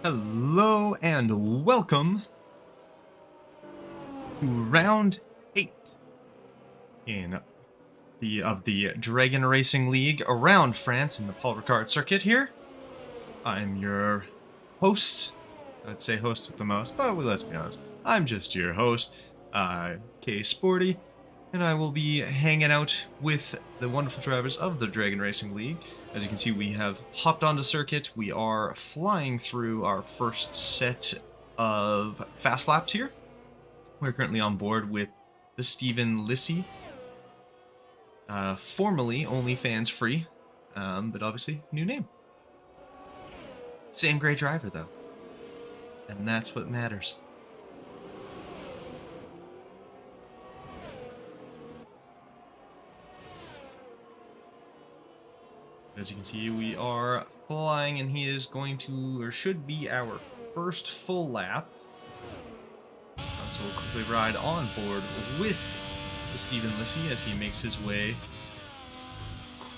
Hello and welcome to round 8 of the Dragon Racing League around France in the Paul Ricard circuit here. I'm your host. I'd say host with the most, but let's be honest. I'm just your host, K Sporty, and I will be hanging out with the wonderful drivers of the Dragon Racing League. As you can see, we have hopped onto circuit. We are flying through our first set of fast laps here. We're currently on board with the Stephen Lissy, formerly OnlyFans free, but obviously new name. Same great driver though, and that's what matters. As you can see, we are flying, and he is going to, or should be, our first full lap. So we'll quickly ride on board with the Stephen Lissy as he makes his way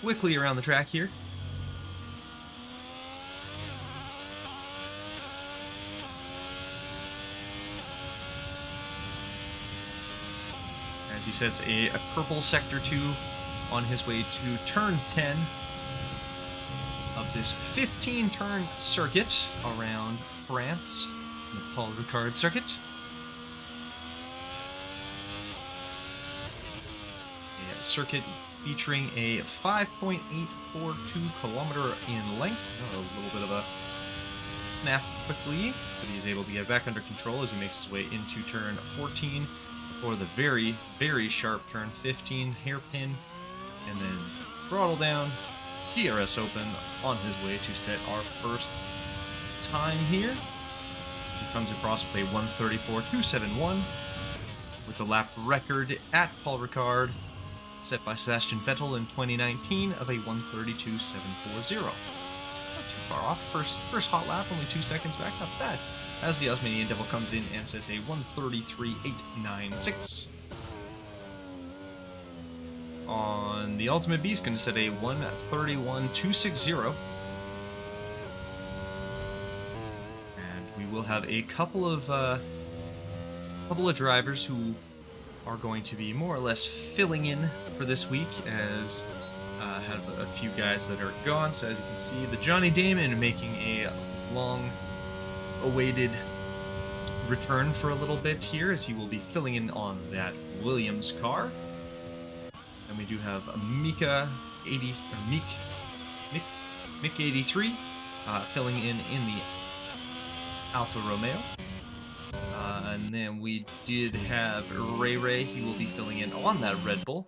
quickly around the track here. As he sets a purple sector 2 on his way to turn 10 of this 15-turn circuit around France, the Paul Ricard circuit. A circuit featuring a 5.842 kilometer in length. A little bit of a snap quickly, but he's able to get back under control as he makes his way into turn 14 for the very, very sharp turn 15 hairpin, and then throttle down, DRS open on his way to set our first time here. As he comes across with a 1:34.271 with the lap record at Paul Ricard set by Sebastian Vettel in 2019 of a 1:32.740. Not too far off. First hot lap, only 2 seconds back, not bad. As the Osmanian Devil comes in and sets a 1:33.896. On the Ultimate Beast, going to set a 1:31.260. And we will have a couple of drivers who are going to be more or less filling in for this week, as have a few guys that are gone. So as you can see, the Johnny Damon making a long-awaited return for a little bit here, as he will be filling in on that Williams car. And we do have Mick 83 filling in the Alfa Romeo. And then we did have Ray. He will be filling in on that Red Bull.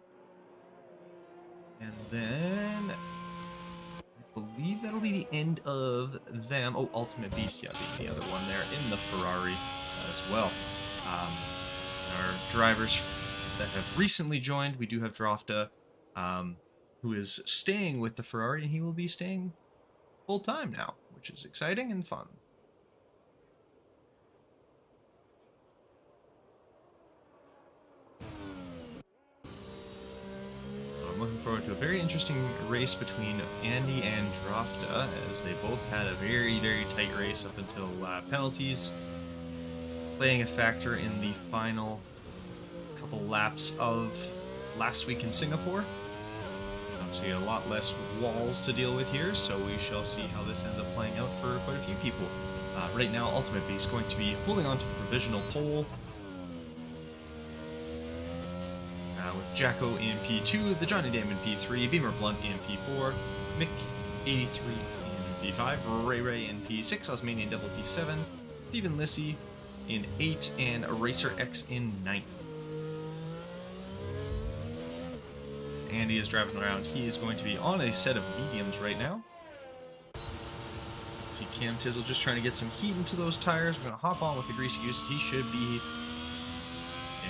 And then I believe that'll be the end of them. Oh, Ultimate Beast, yeah, being the other one there in the Ferrari as well. Our drivers that have recently joined, we do have Drofta, who is staying with the Ferrari, and he will be staying full time now, which is exciting and fun. So I'm looking forward to a very interesting race between Andy and Drofta, as they both had a very, very tight race up until penalties playing a factor in the final couple laps of last week in Singapore. Obviously a lot less walls to deal with here, so we shall see how this ends up playing out for quite a few people. Right now, Ultimate Beast going to be holding on to the provisional pole, with Jacko in P2, the Johnny Damon P3, Beamer Blunt in P4, Mick 83 in P5, Ray in P6, Osmanian Devil P7, Stephen Lissy in 8, and Racer X in 9. Andy is driving around. He is going to be on a set of mediums right now. See Cam Tizzle just trying to get some heat into those tires. We're going to hop on with the greasy goose. He should be...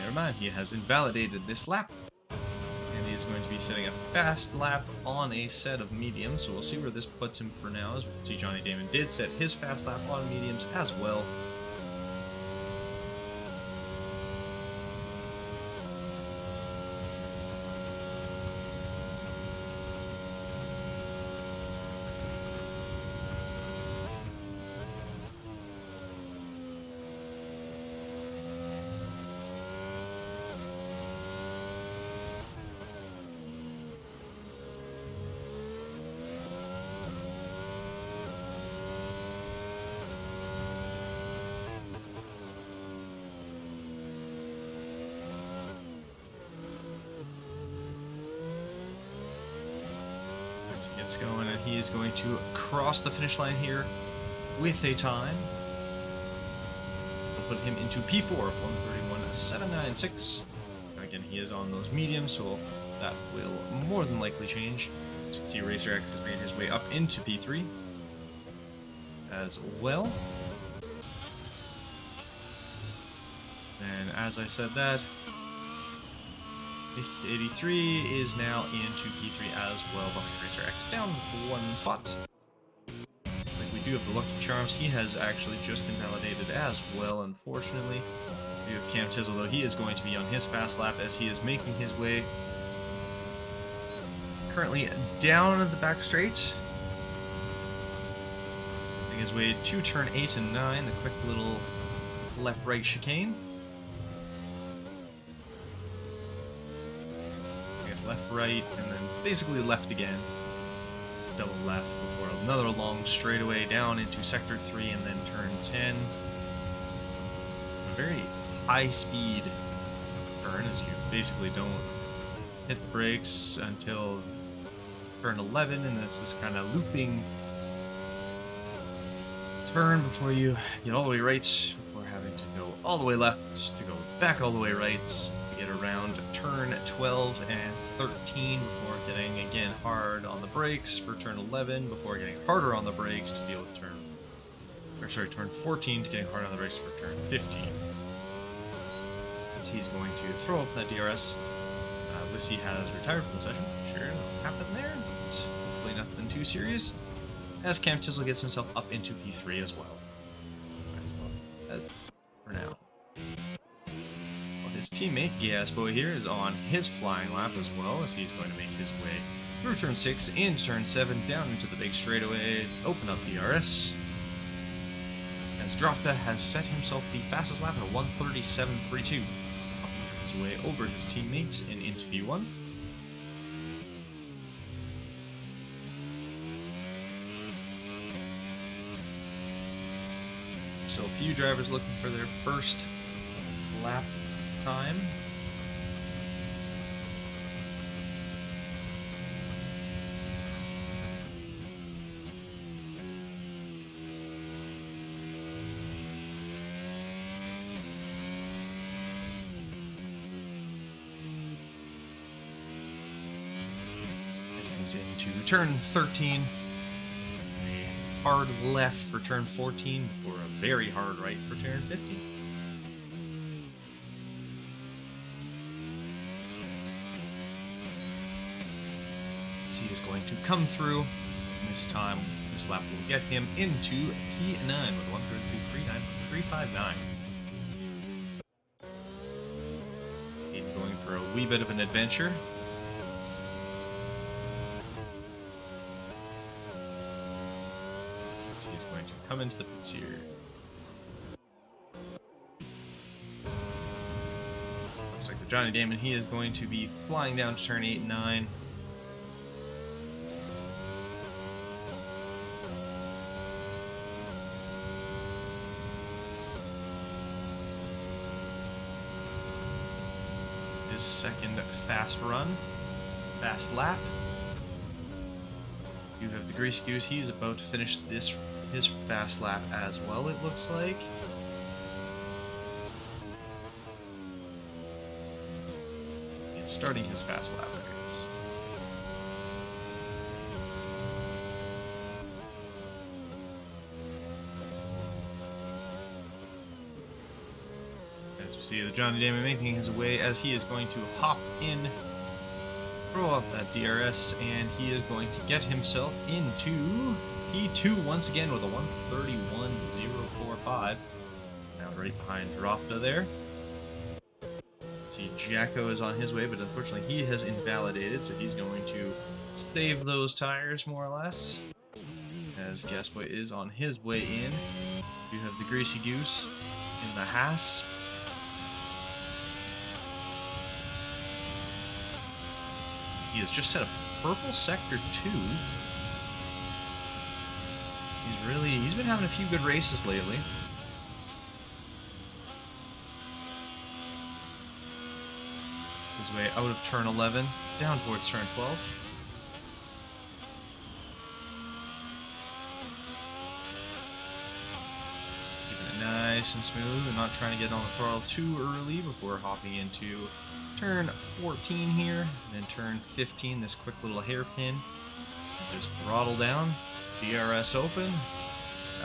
Never mind, he has invalidated this lap. And he is going to be setting a fast lap on a set of mediums, so we'll see where this puts him for now. As we can see, Johnny Damon did set his fast lap on mediums as well. he is going to cross the finish line here with a time. We'll put him into P4 of 131.796. Again, he is on those mediums, so that will more than likely change. As you can see, Racer X has made his way up into P3 as well. And as I said that, 83 is now into P3 as well, behind Racer X down one spot. Looks like we do have the Lucky Charms. He has actually just invalidated as well, unfortunately. We have Cam Tizzle, though. He is going to be on his fast lap as he is making his way currently down the back straight. Making his way to turn 8 and 9, the quick little left-right chicane. Left, right, and then basically left again. Double left before another long straightaway down into sector 3 and then turn 10. A very high speed turn, as you basically don't hit the brakes until turn 11, and it's this kind of looping turn before you get all the way right, before having to go all the way left, to go back all the way right, get around turn 12 and 13 before getting again hard on the brakes for turn 11 before getting harder on the brakes to deal with turn 14 to getting hard on the brakes for turn 15. So he's going to throw up that DRS. Lissy has retired from the session. Sure, it'll happen there, but hopefully nothing too serious. As Cam Tizzle gets himself up into P3 as well. For now. His teammate, Gas Boy here, is on his flying lap as well, as he's going to make his way through turn 6, into turn 7, down into the big straightaway, open up DRS. As Drofta has set himself the fastest lap at 1:37.32, his way over his teammate and into P1. Still a few drivers looking for their first lap time. As he comes into turn 13, a hard left for turn 14, or a very hard right for turn 15. He is going to come through, and this time, this lap will get him into P9 with 1:32.359. Even going for a wee bit of an adventure. So he's going to come into the pits here. Looks like for Johnny Damon, he is going to be flying down to turn 8 and 9. His second fast lap. You have the Greasy Goose. He's about to finish his fast lap as well, it looks like. He's starting his fast lap, I guess. As we see the Johnny Damon making his way, as he is going to hop in, throw off that DRS, and he is going to get himself into P2 once again with a 1:31.045. Now right behind Drofta there. Let's see, Jacko is on his way, but unfortunately he has invalidated, so he's going to save those tires more or less. As Gasboy is on his way in. You have the Greasy Goose in the Haas. He has just set a purple sector 2. He's been having a few good races lately. It's his way out of turn 11, down towards turn 12. nice and smooth and not trying to get on the throttle too early before hopping into turn 14 here, and then turn 15, this quick little hairpin. Just throttle down, DRS open,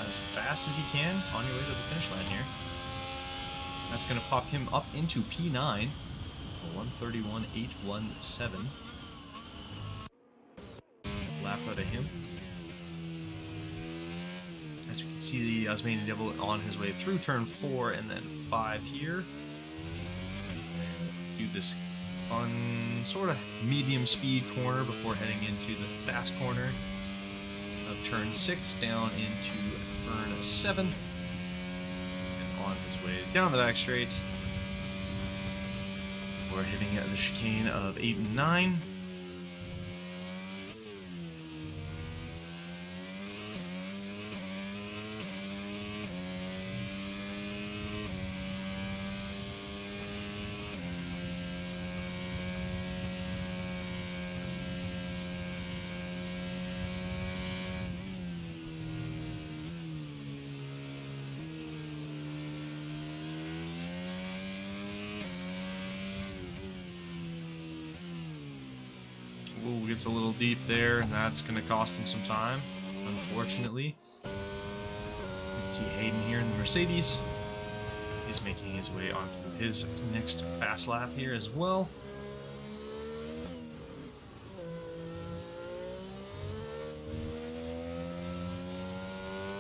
as fast as you can on your way to the finish line here. That's going to pop him up into P9, 131.817. Lap out of him. As we can see, the Tasmanian Devil on his way through turn 4 and then 5 here. And do this fun sort of medium speed corner before heading into the fast corner of turn 6 down into turn 7. And on his way down the back straight. We're hitting the chicane of 8 and 9. Ooh, gets a little deep there, and that's going to cost him some time, unfortunately. You can see Hayden here in the Mercedes. He's making his way onto his next fast lap here as well.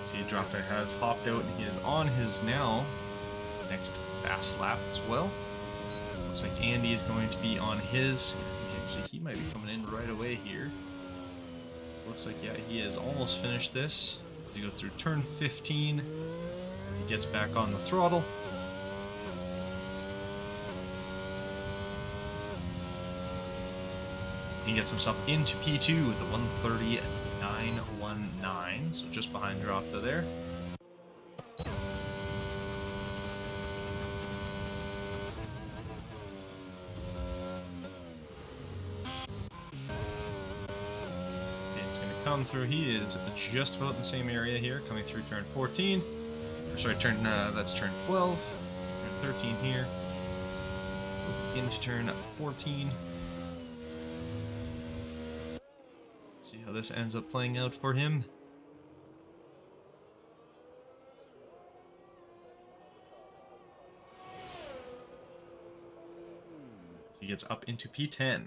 See, Dropper has hopped out, and he is on his now next fast lap as well. Looks like Andy is going to be on his. Actually, he might be coming in right away here. Looks like, yeah, he has almost finished this. He goes through turn 15. He gets back on the throttle. He gets himself into P2 with the 130.919, so just behind Dropta there. Come through, he is just about in the same area here, coming through turn 14. Or sorry, that's turn 12. Turn 13 here. Into turn 14. Let's see how this ends up playing out for him. He gets up into P10.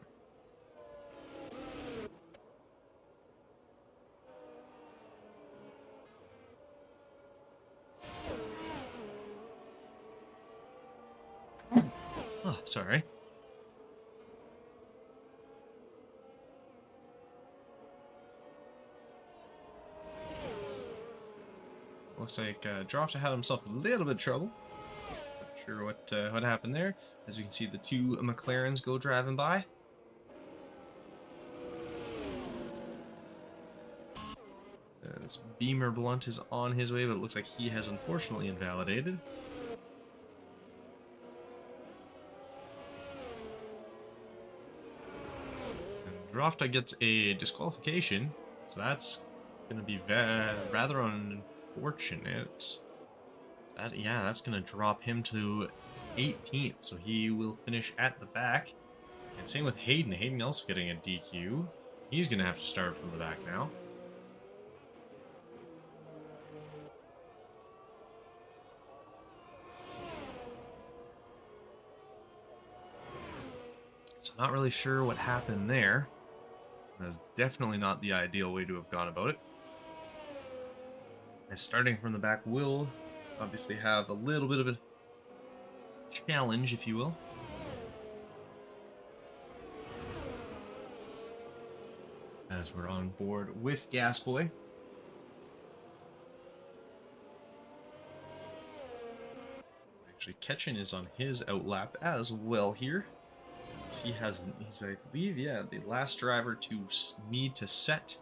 Oh, sorry. Looks like Dropta had himself a little bit of trouble. Not sure what happened there. As we can see, the two McLarens go driving by. This Beamer Blunt is on his way, but it looks like he has unfortunately invalidated. Dropta gets a disqualification, so that's going to be rather unfortunate. Yeah, that's going to drop him to 18th, so he will finish at the back. And same with Hayden. Hayden also getting a DQ. He's going to have to start from the back now. So not really sure what happened there. That's definitely not the ideal way to have gone about it. And starting from the back will obviously have a little bit of a challenge, if you will. As we're on board with Gasboy. Actually, Ketchin is on his outlap as well here. He's I believe, yeah, the last driver to need to set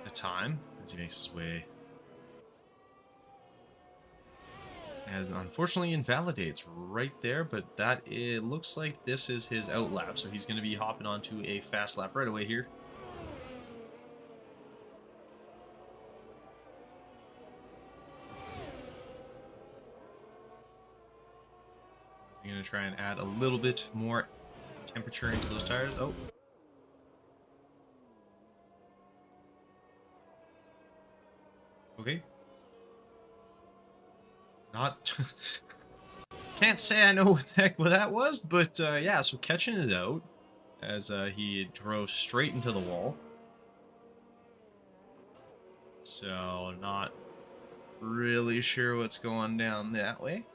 a time as he makes his way. And unfortunately invalidates right there, but it looks like this is his outlap, so he's going to be hopping onto a fast lap right away here. You're going to try and add a little bit more temperature into those tires. Oh. Okay. Not... Can't say I know what the heck what that was, but yeah, so Ketchin is out as he drove straight into the wall. So, not really sure what's going down that way.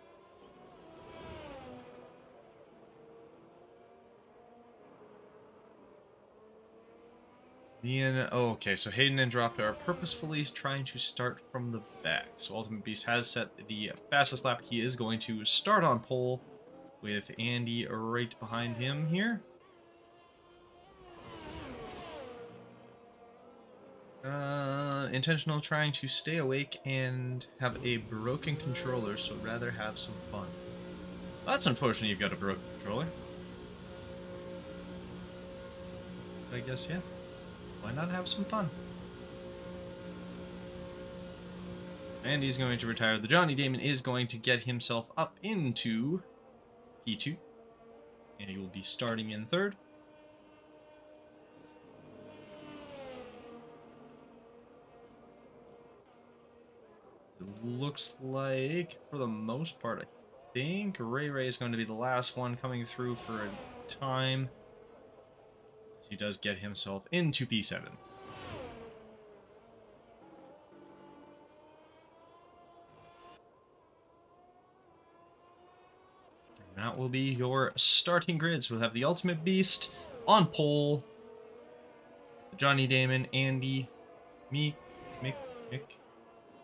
Okay, so Hayden and Dropta are purposefully trying to start from the back. So Ultimate Beast has set the fastest lap. He is going to start on pole with Andy right behind him here. Intentional trying to stay awake and have a broken controller, so rather have some fun. Well, that's unfortunate you've got a broken controller. I guess, yeah. Why not have some fun? And he's going to retire. The Johnny Damon is going to get himself up into P2. And he will be starting in third. It looks like, for the most part, I think Ray Ray is going to be the last one coming through for a time. He does get himself into P7. And that will be your starting grids. We'll have the Ultimate Beast on pole. Johnny Damon, Andy, me, Mick,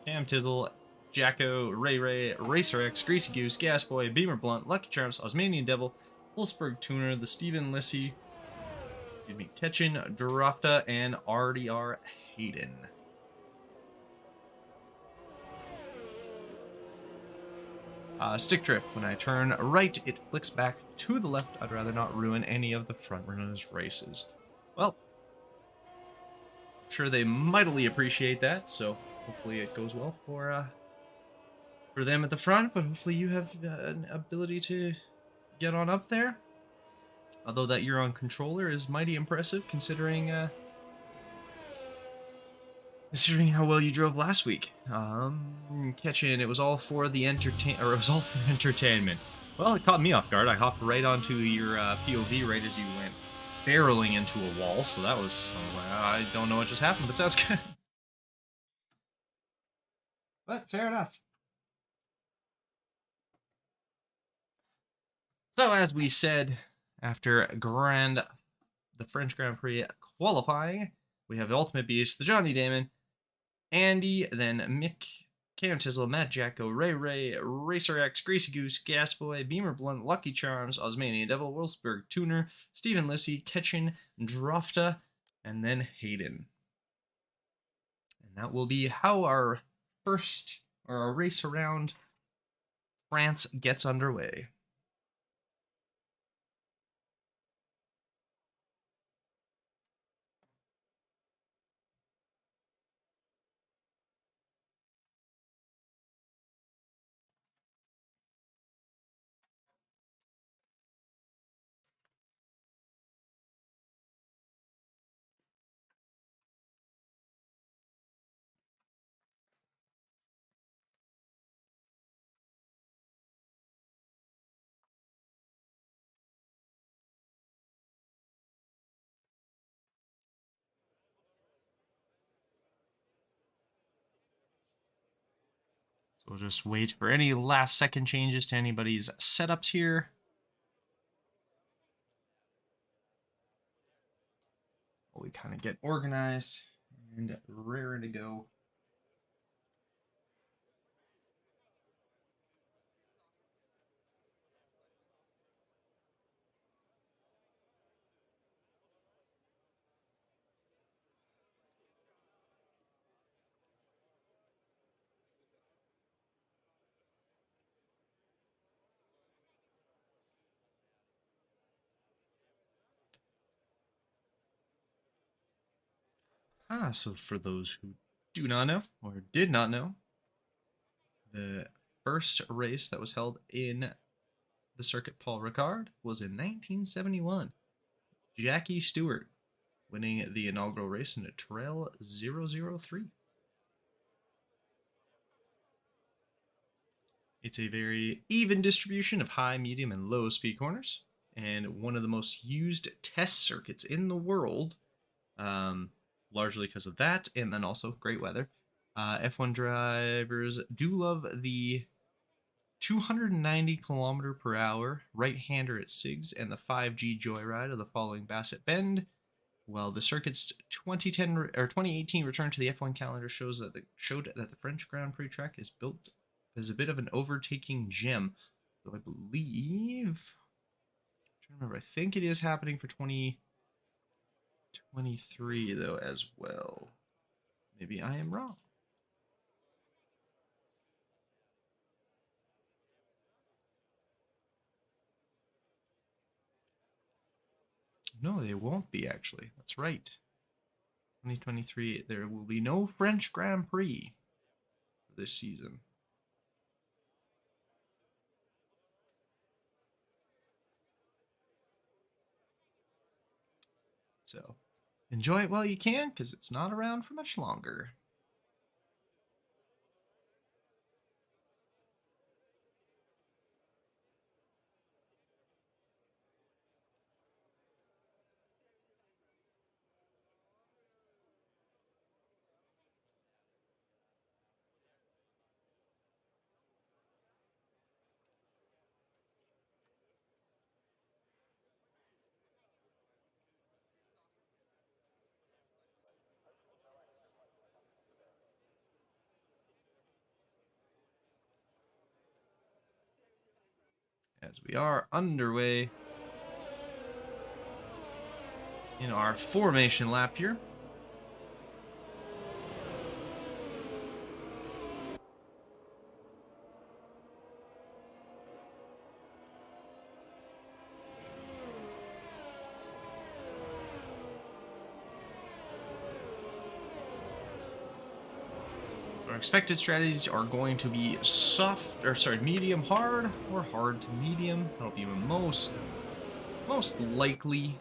Cam Tizzle, Jacko, Ray Ray, Racer X, Greasy Goose, Gas Boy, Beamer Blunt, Lucky Charms, Osmanian Devil, Wolfsburg Tuner, the Steven Lissy, Ketchin, Dropta, and RDR Hayden. Stick drift. When I turn right, it flicks back to the left. I'd rather not ruin any of the front runners' races. Well, I'm sure they mightily appreciate that, so hopefully it goes well for them at the front, but hopefully you have an ability to get on up there. Although that Euron controller is mighty impressive, considering how well you drove last week. Ketchin, it was all for the entertainment. Well, it caught me off guard. I hopped right onto your POV right as you went barreling into a wall, so that was... I don't know what just happened, but sounds good. But fair enough. So, as we said, after the French Grand Prix qualifying, we have the Ultimate Beast, the Johnny Damon, Andy, then Mick, Cam Tizzle, Matt Jacko, Ray Ray, Racer X, Greasy Goose, Gas Boy, Beamer Blunt, Lucky Charms, Osmanian Devil, Wolfsburg Tuner, Steven Lissy, Ketchin, Dropta, and then Hayden. And that will be how our race around France gets underway. So we'll just wait for any last second changes to anybody's setups here. While we kind of get organized and raring to go. So for those who do not know, or did not know, the first race that was held in the Circuit Paul Ricard was in 1971. Jackie Stewart winning the inaugural race in a Trail 003. It's a very even distribution of high, medium, and low speed corners, and one of the most used test circuits in the world, largely because of that, and then also great weather. F1 drivers do love the 290 kilometer per hour right-hander at Sigs and the 5G joyride of the following Bassett Bend. Well, the circuit's 2018 return to the F1 calendar showed that the French Grand Prix track is built as a bit of an overtaking gem. Though I believe, I'm trying to remember, I think it is happening for 2023 though as well. Maybe I am wrong. No, they won't be, actually. That's right. 2023, there will be no French Grand Prix for this season. So, enjoy it while you can, because it's not around for much longer. As we are underway in our formation lap here. Our expected strategies are going to be medium hard or hard to medium. That'll be the most likely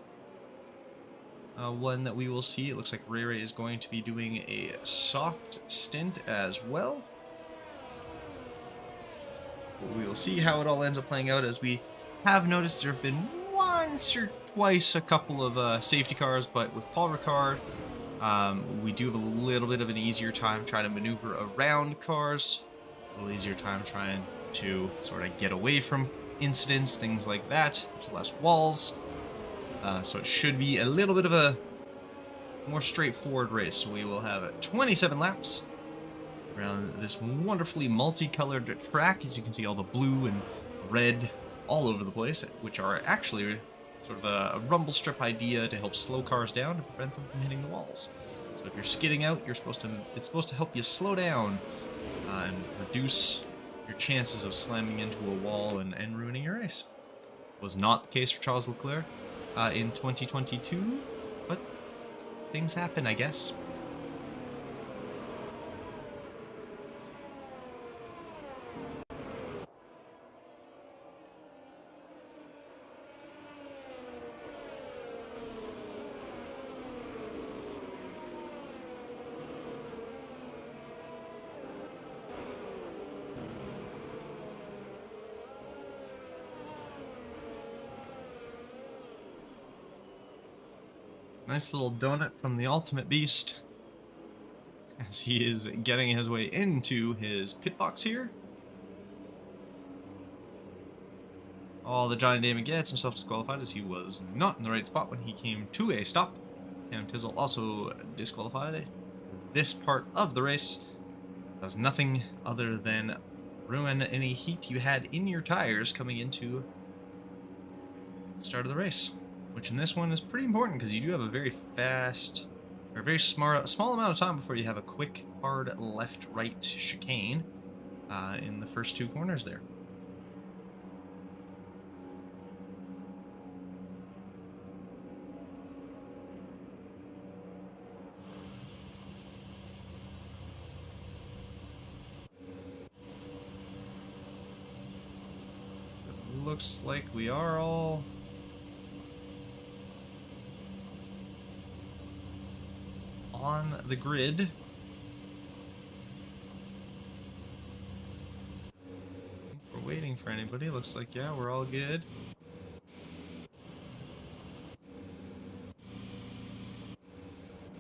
one that we will see. It looks like Ray Ray is going to be doing a soft stint as well. But we will see how it all ends up playing out, as we have noticed there have been once or twice a couple of safety cars, but with Paul Ricard, we do have a little bit of an easier time trying to maneuver around cars, a little easier time trying to sort of get away from incidents, things like that. There's less walls, so it should be a little bit of a more straightforward race. So we will have 27 laps around this wonderfully multicolored track. As you can see, all the blue and red all over the place, which are actually sort of a rumble strip idea to help slow cars down to prevent them from hitting the walls. So if you're skidding out, it's supposed to help you slow down and reduce your chances of slamming into a wall and ruining your race. Was not the case for Charles Leclerc in 2022, but things happen, I guess. Nice little donut from the Ultimate Beast as he is getting his way into his pit box here. All the Johnny Damon gets himself disqualified, as he was not in the right spot when he came to a stop. And Tizzle also disqualified. This part of the race does nothing other than ruin any heat you had in your tires coming into the start of the race, which in this one is pretty important because you do have a very fast, or a very small amount of time before you have a quick, hard left-right chicane in the first two corners there. looks like we are all on the grid. We're waiting for anybody. Looks like, yeah, we're all good.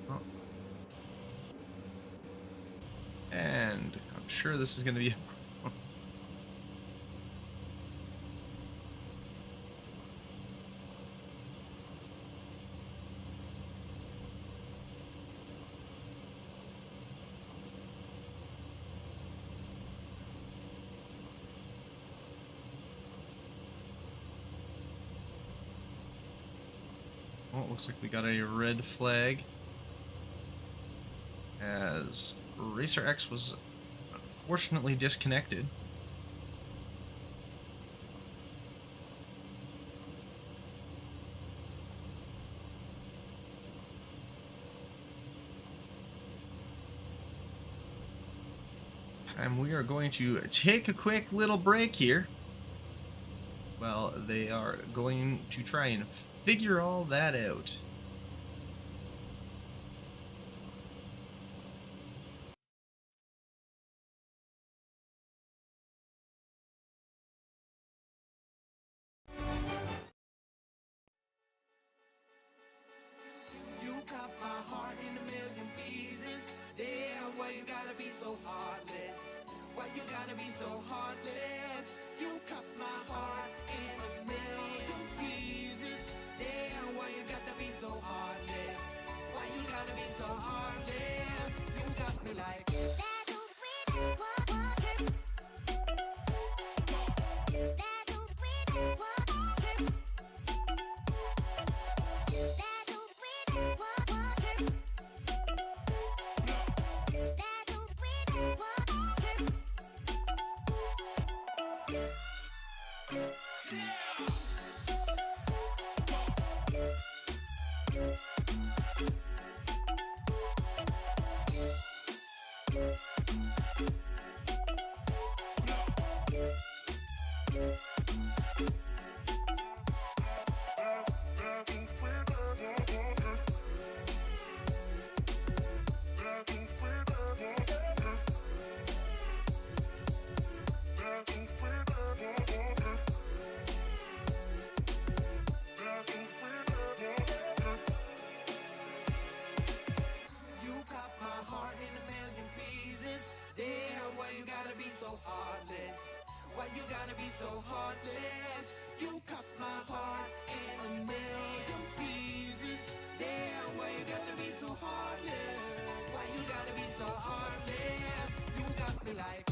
Oh. And I'm sure this is going to be... Oh, it looks like we got a red flag, as Racer X was unfortunately disconnected. And we are going to take a quick little break here. Well, they are going to try and figure all that out. You cut my heart in a million pieces. Damn, why you gotta be so heartless? Why you gotta be so heartless? You cut my heart in a million pieces. Damn, why you gotta be so heartless? Why you gotta be so heartless? You got me like why you gotta be so heartless? You cut my heart in a million pieces. Damn, why you gotta be so heartless? Why you gotta be so heartless? You got me like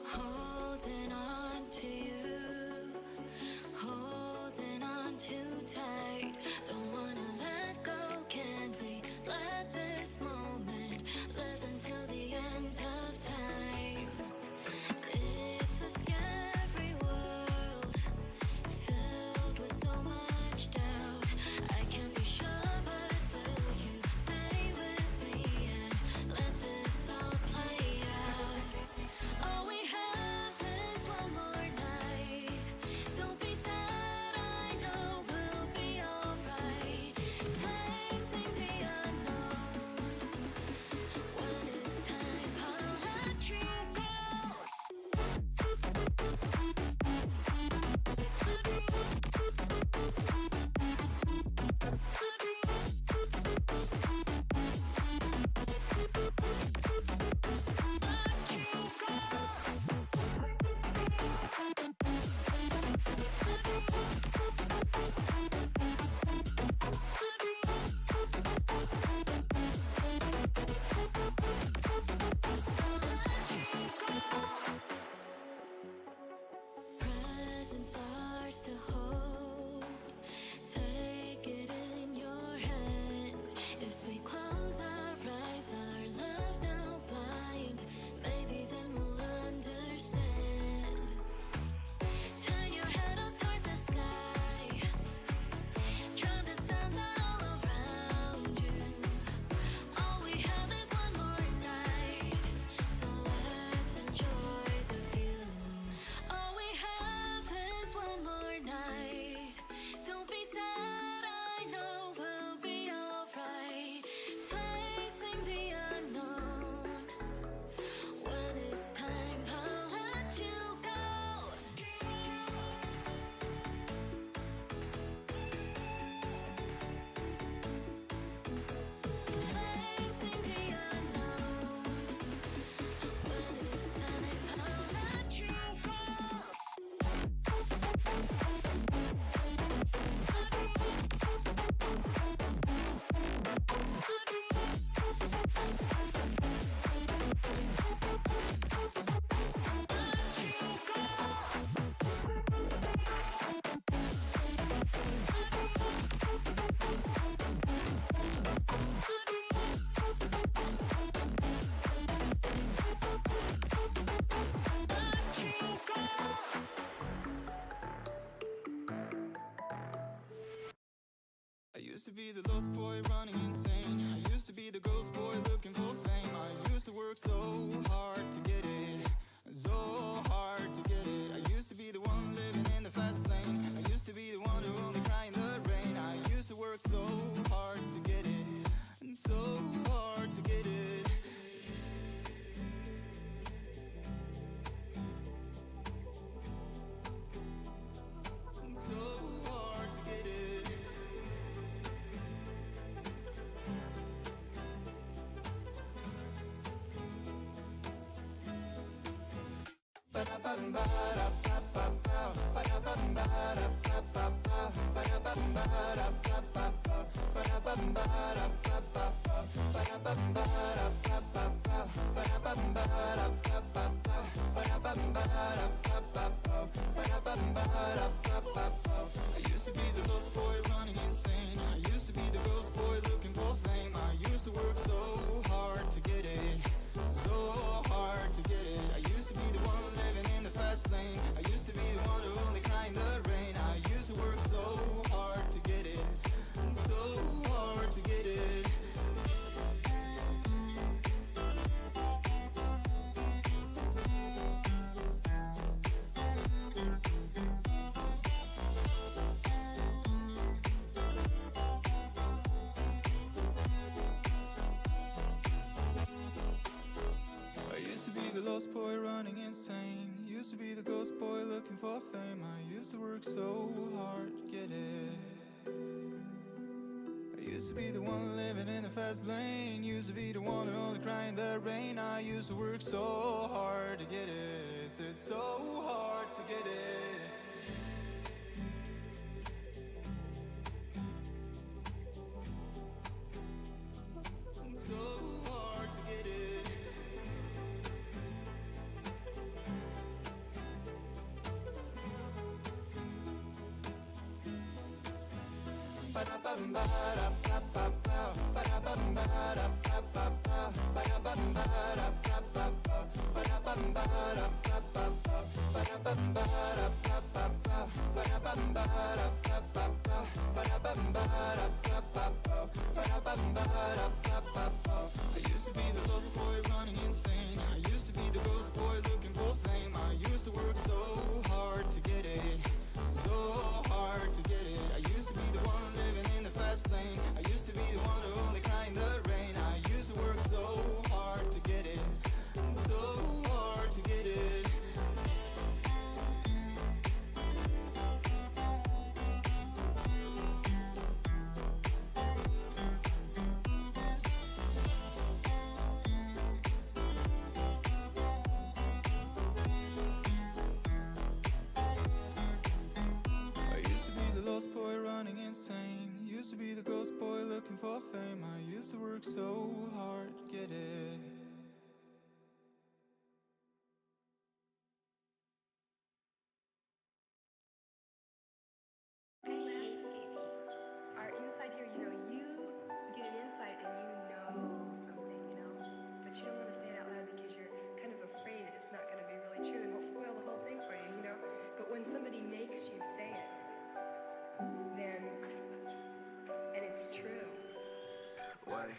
holding on to you, holding on too tight. Don't wanna let go, can we let this moment live until the end of time? It's a scary world, be the lost boy running insane. I used to be the ghost boy looking for fame. I used to work so hard to get it, so hard to get it. I used to be the one living in the fast lane. I used to be the one who only cried in the rain. I used to work so hard to get it, and so hard to get it. And so hard to get it. I used to be the lost boy running insane. I used to be the ghost boy looking for fame. I used to work so hard to get it, so hard to get it. I used to be the one living in the fast lane. I used to be the one who only cried in the rain. I used to work so hard to get it, so hard to get it. I used to be the lost boy running insane. Used to be the ghost boy looking for fame. I used to work so hard to get it. I used to be the one living in the fast lane. Used to be the one who only cried in the rain. I used to work so hard to get it. It's so hard to get it. So hard to get it. I used to be the lost boy running insane. I used to be the ghost boy looking for fame. I used to work so hard to get it, so hard to get it. I used to be the one living in the fast lane. I used to be the one who only cried in the rain. I used to work so hard to get it, so hard to get it. I used to be the lost boy running insane. Used to be the ghost boy looking for fame. I used to work so hard to get it. Our inside here, you get an insight and something, but you don't want to say it out loud because you're kind of afraid that it's not going to be really true and it'll spoil the whole thing for you, But when somebody makes you say it, then, and it's true. Way.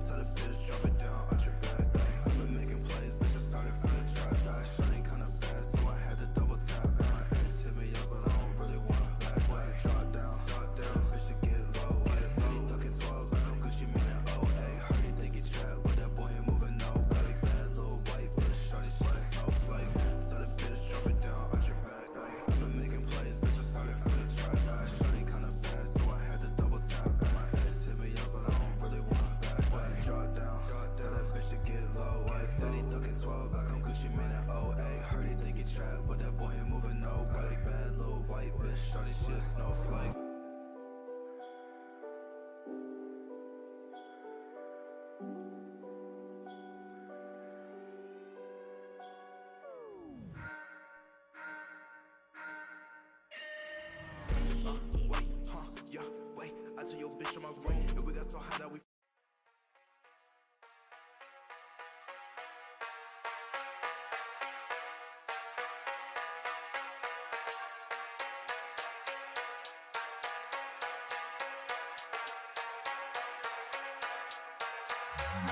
Tell the bitch, drop it down out your back. I've been making plays, bitch. I started from the trap. Shawty kinda bad, so I had to double tap. My ex hit me up, but I don't really wanna back. Way. Draw down, bitch, to get low. Steady ducking 12 like I'm Gucci, meaning OA. Heard he think he trapped, but that boy ain't moving no way. Bad little white bitch, shawty shit a snowflake. Tell the bitch, drop it down out your back. I've been making plays, bitch. I started from the trap. Shawty kinda bad, so I had to double tap. My ex hit me up, but I don't really wanna back. Way. Draw down, tell that bitch to get low. Steady ducking 12 like I'm Gucci, meaning OA. Heard he think he trapped, but that boy ain't moving no way. Bad little white bitch, shawty shit a snowflake. Wait, yeah, wait. I tell your bitch on my ring, and we got so high that we. I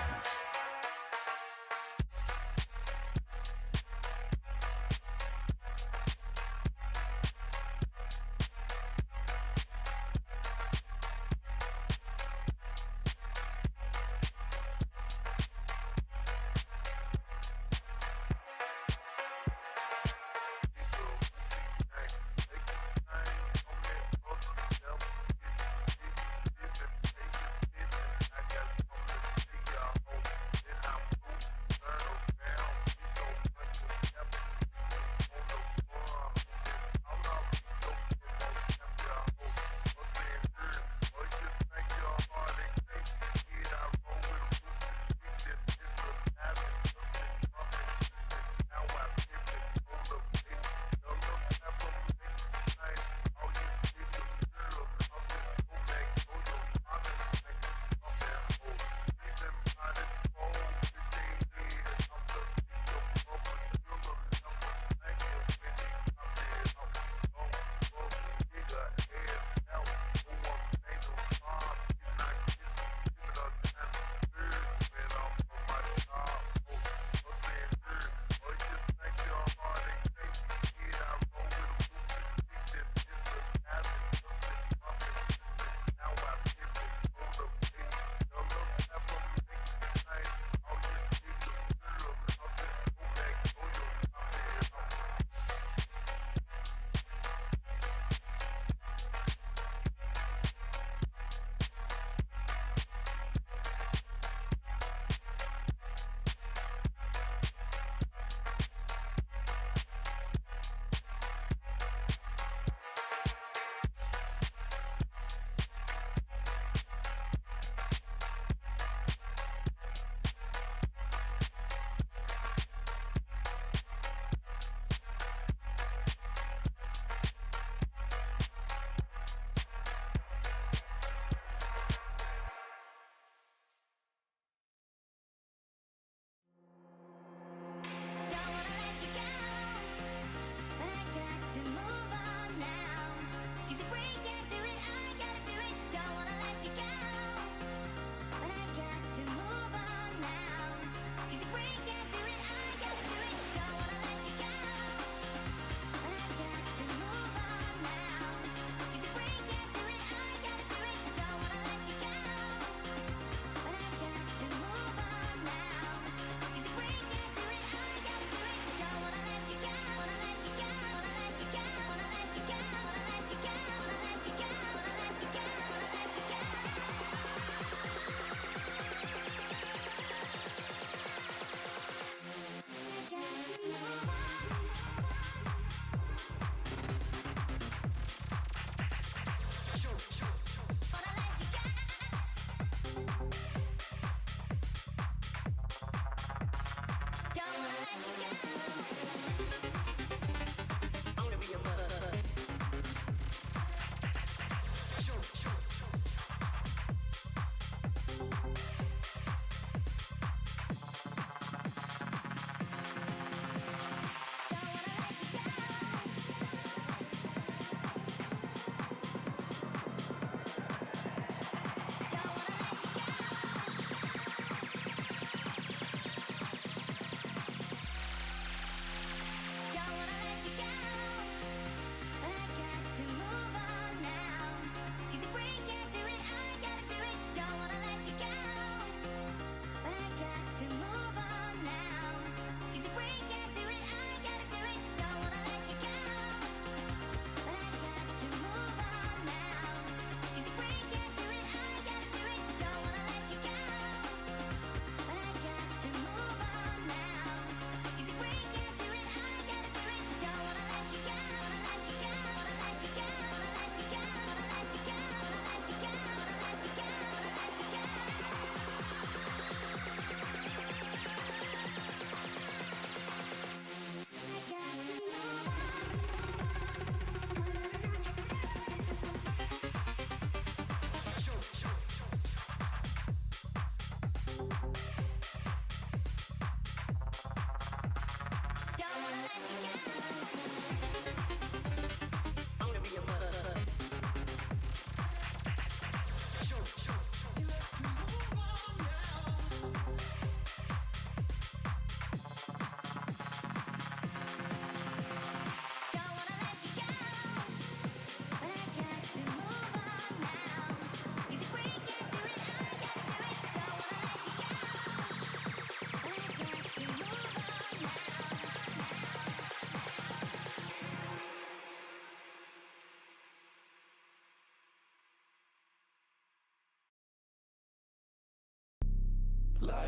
got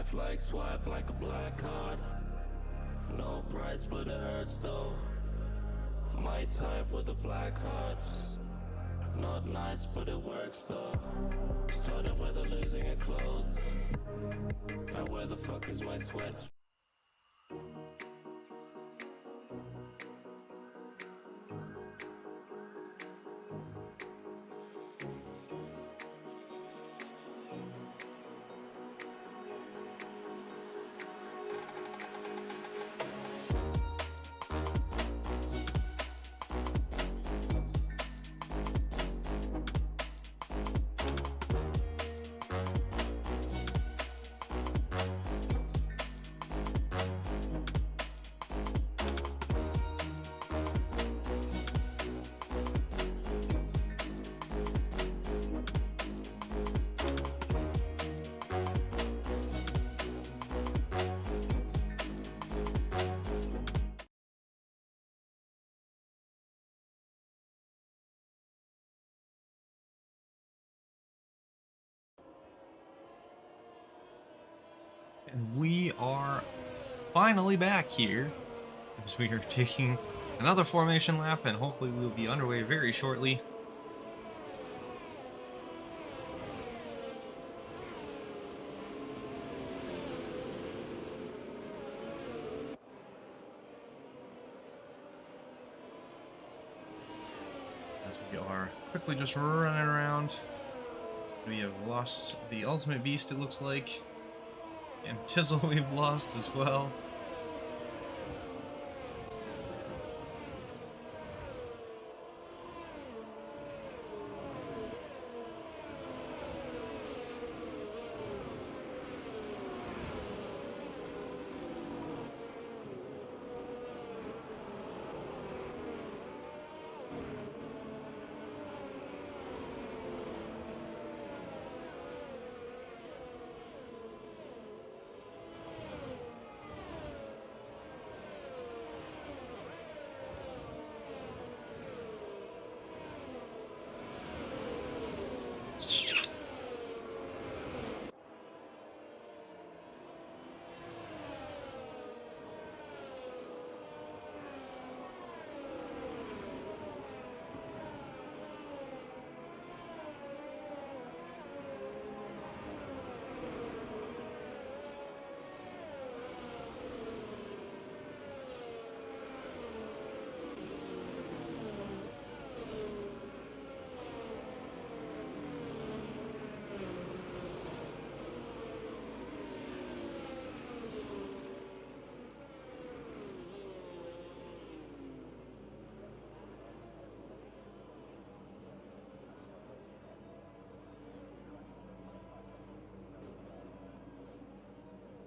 life like swipe like a black card. No price, but it hurts though. My type with the black hearts. Not nice, but it works though. Started with a losing in clothes. Now where the fuck is my sweat? And we are finally back here as we are taking another formation lap, and hopefully we'll be underway very shortly. As we are quickly just running around. We have lost the Ultimate Beast, it looks like. And Tizzle we've lost as well.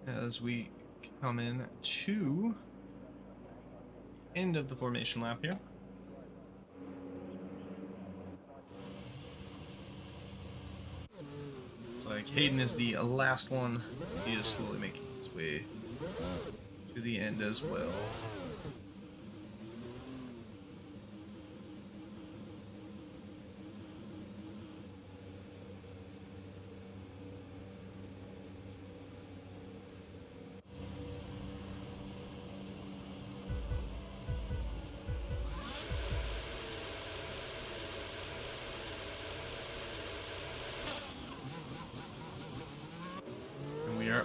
As we come in to end of the formation lap here. It's like Hayden is the last one. He is slowly making his way to the end as well.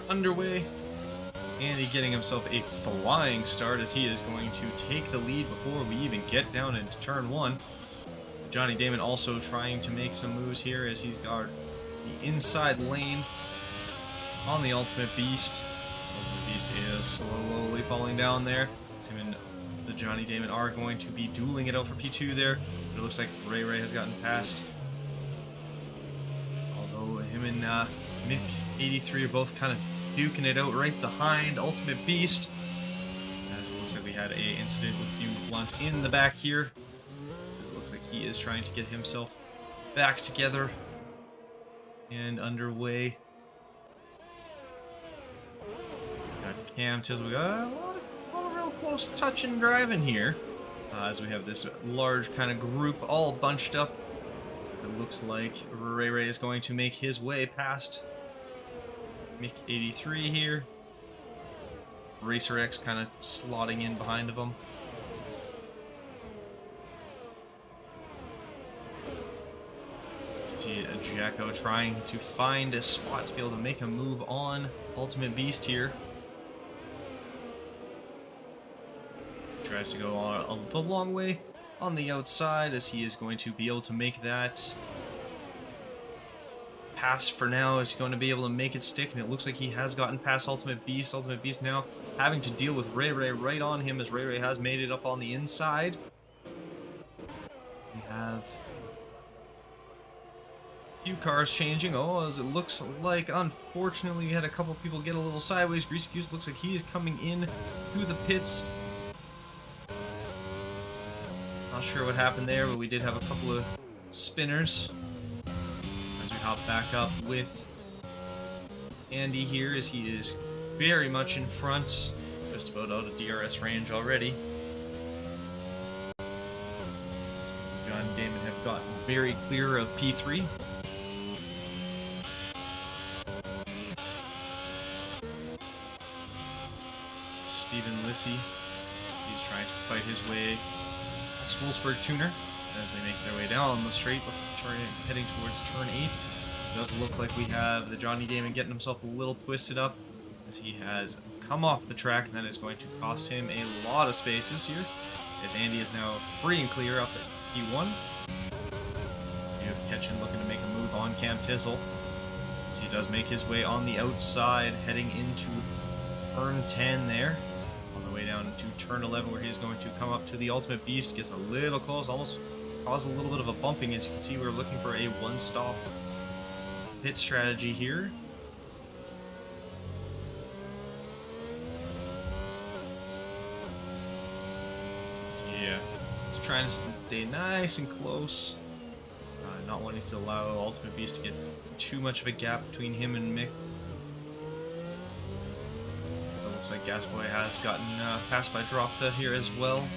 Underway. Andy getting himself a flying start as he is going to take the lead before we even get down into turn one. Johnny Damon also trying to make some moves here as he's got the inside lane on the Ultimate Beast. The Ultimate Beast is slowly falling down there. Him and the Johnny Damon are going to be dueling it out for P2 there. But it looks like Ray Ray has gotten past. Although him and Mick83 are both kind of duking it out right behind Ultimate Beast. As it looks like we had a incident with Hugh Blunt in the back here. It looks like he is trying to get himself back together and underway. Got Cam Tizzle. We got a lot of real close touch and driving here. As we have this large kind of group all bunched up. It looks like Ray Ray is going to make his way past Mick 83 here. Racer X kind of slotting in behind of him. See Jacko trying to find a spot to be able to make a move on Ultimate Beast here. Tries to go on the long way on the outside as he is going to be able to make that pass for now. Is going to be able to make it stick, and it looks like he has gotten past Ultimate Beast. Ultimate Beast now having to deal with Ray Ray right on him as Ray Ray has made it up on the inside. We have a few cars changing. Oh, as it looks like, unfortunately, we had a couple people get a little sideways. Greasy Goose looks like he is coming in to the pits. Not sure what happened there, but we did have a couple of spinners. As we hop back up with Andy here, as he is very much in front, just about out of DRS range already. John and Damon have gotten very clear of P3. Stephen Lissy, he's trying to fight his way. Wolfsburg Tuner as they make their way down the straight, heading towards turn 8. It does look like we have the Johnny Damon getting himself a little twisted up as he has come off the track, and that is going to cost him a lot of spaces here as Andy is now free and clear up at P1. You have Ketchin looking to make a move on Cam Tizzle as he does make his way on the outside heading into turn 10 there. Way down to turn 11 where he's going to come up to the Ultimate Beast, gets a little close, almost caused a little bit of a bumping. As you can see, we're looking for a one-stop pit strategy here. So yeah, just trying to stay nice and close, not wanting to allow Ultimate Beast to get too much of a gap between him and Mick. Looks like Gasboy has gotten passed by Dropta here as well.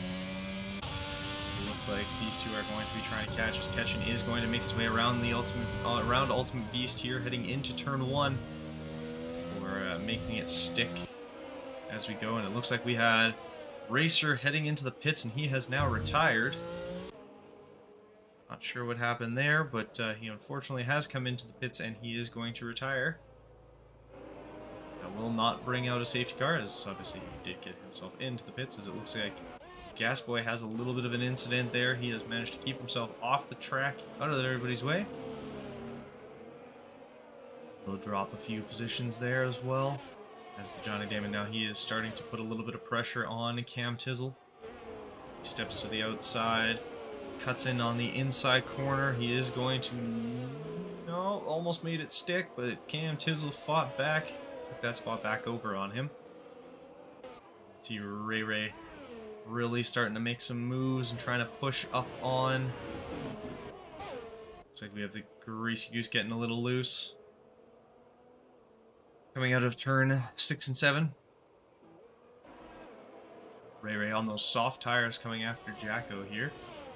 It looks like these two are going to be trying to catch, as Ketchin is going to make his way around the Ultimate Beast here, heading into turn 1. We're making it stick as we go, and it looks like we had Racer heading into the pits, and he has now retired. Not sure what happened there, but he unfortunately has come into the pits, and he is going to retire. That will not bring out a safety car, as obviously he did get himself into the pits, as it looks like Gasboy has a little bit of an incident there. He has managed to keep himself off the track, out of everybody's way. He'll drop a few positions there as well, as the Johnny Damon now, he is starting to put a little bit of pressure on Cam Tizzle. He steps to the outside, cuts in on the inside corner. He is going to... No, almost made it stick, but Cam Tizzle fought back. Took that spot back over on him. See Ray Ray really starting to make some moves and trying to push up on. Looks like we have the Greasy Goose getting a little loose. Coming out of turn 6 and 7. Ray Ray on those soft tires coming after Jacko here.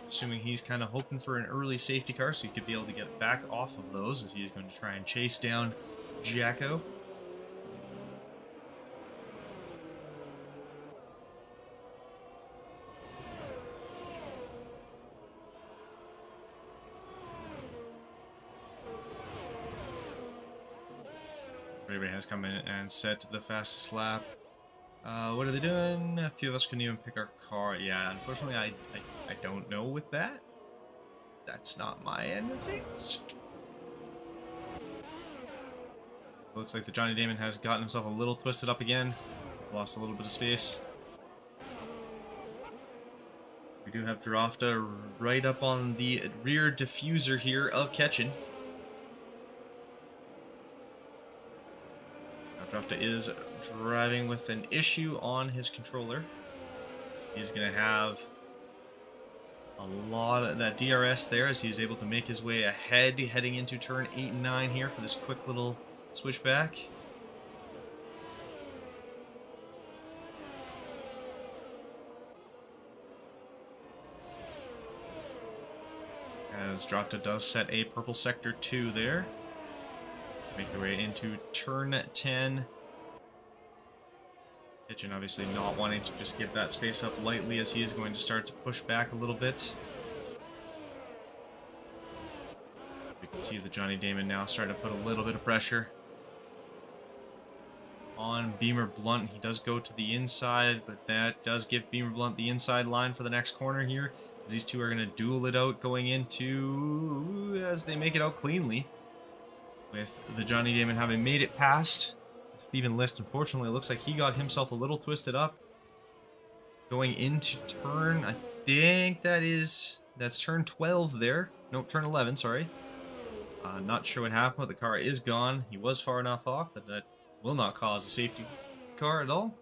Assuming he's kind of hoping for an early safety car so he could be able to get back off of those, as he's going to try and chase down Jacko. Ray Ray has come in and set the fastest lap. What are they doing? A few of us couldn't even pick our car. Yeah, unfortunately, I don't know with that. That's not my end of things. Looks like the Johnny Damon has gotten himself a little twisted up again. He's lost a little bit of space. We do have Dropta right up on the rear diffuser here of Ketchin. Dropta is driving with an issue on his controller. He's going to have a lot of that DRS there as he's able to make his way ahead heading into turn 8 and 9 here for this quick little switchback. As Dropta does set a purple sector 2 there. Make their way into turn 10. Kitchen obviously not wanting to just give that space up lightly, as he is going to start to push back a little bit. You can see the Johnny Damon now starting to put a little bit of pressure on Beamer Blunt. He does go to the inside, but that does give Beamer Blunt the inside line for the next corner here, as these two are going to duel it out going into, as they make it out cleanly, with the Johnny Damon having made it past Stephen List. Unfortunately, it looks like he got himself a little twisted up going into turn, I think that's turn 12 there. Nope, turn 11, sorry. Not sure what happened, but the car is gone. He was far enough off that that will not cause a safety car at all.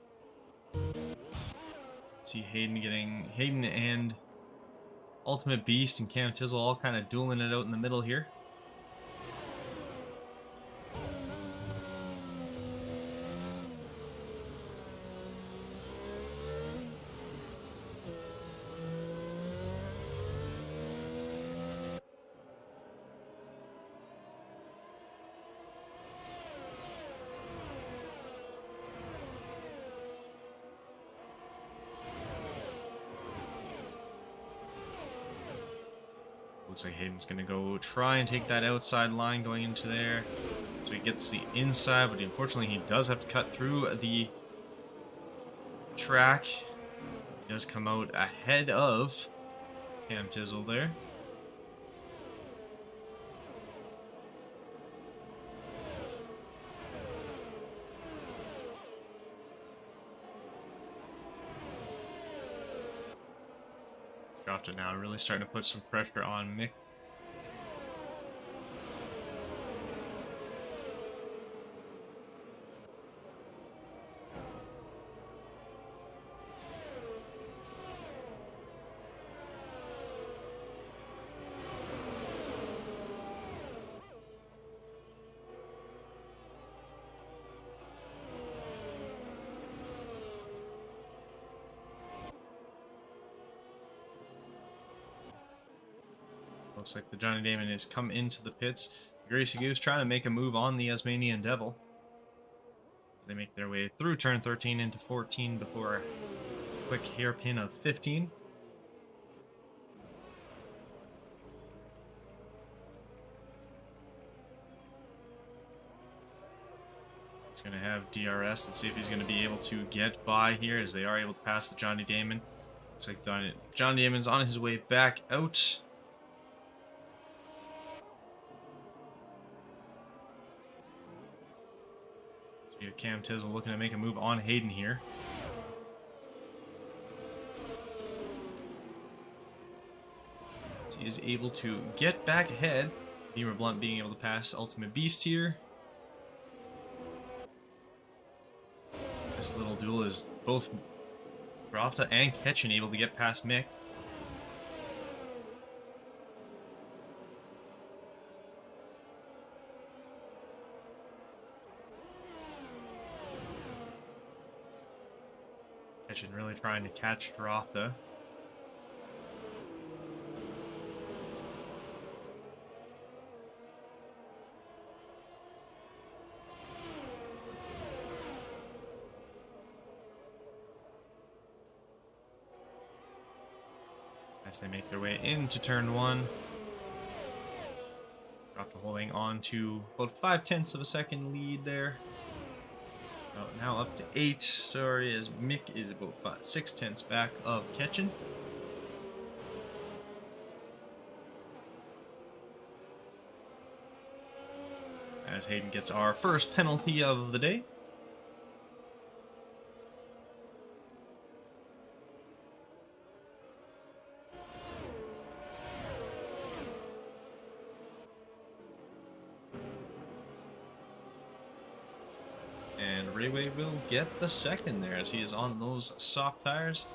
See Hayden and Ultimate Beast and Cam Tizzle all kind of dueling it out in the middle here. Looks like Hayden's going to go try and take that outside line going into there. So he gets the inside, but unfortunately he does have to cut through the track. He does come out ahead of Cam Tizzle there. Dropped it now, really starting to put some pressure on Mick. Looks like the Johnny Damon has come into the pits. Gracie Goose trying to make a move on the Tasmanian Devil, as they make their way through turn 13 into 14 before a quick hairpin of 15. He's going to have DRS. Let's see if he's going to be able to get by here, as they are able to pass the Johnny Damon. Looks like Johnny Damon's on his way back out. We have Cam Tizzle looking to make a move on Hayden here. So he is able to get back ahead. Beamer Blunt being able to pass Ultimate Beast here. This little duel is both Rafta and Ketchen able to get past Mick. Ketchen really trying to catch Rafta. As they make their way into turn 1. Rafta holding on to about 0.5 of a second lead there. Oh, now up to 8, sorry, as Mick is about 0.6 back of Ketchen. As Hayden gets our first penalty of the day. And Rayway will get the second there, as he is on those soft tires.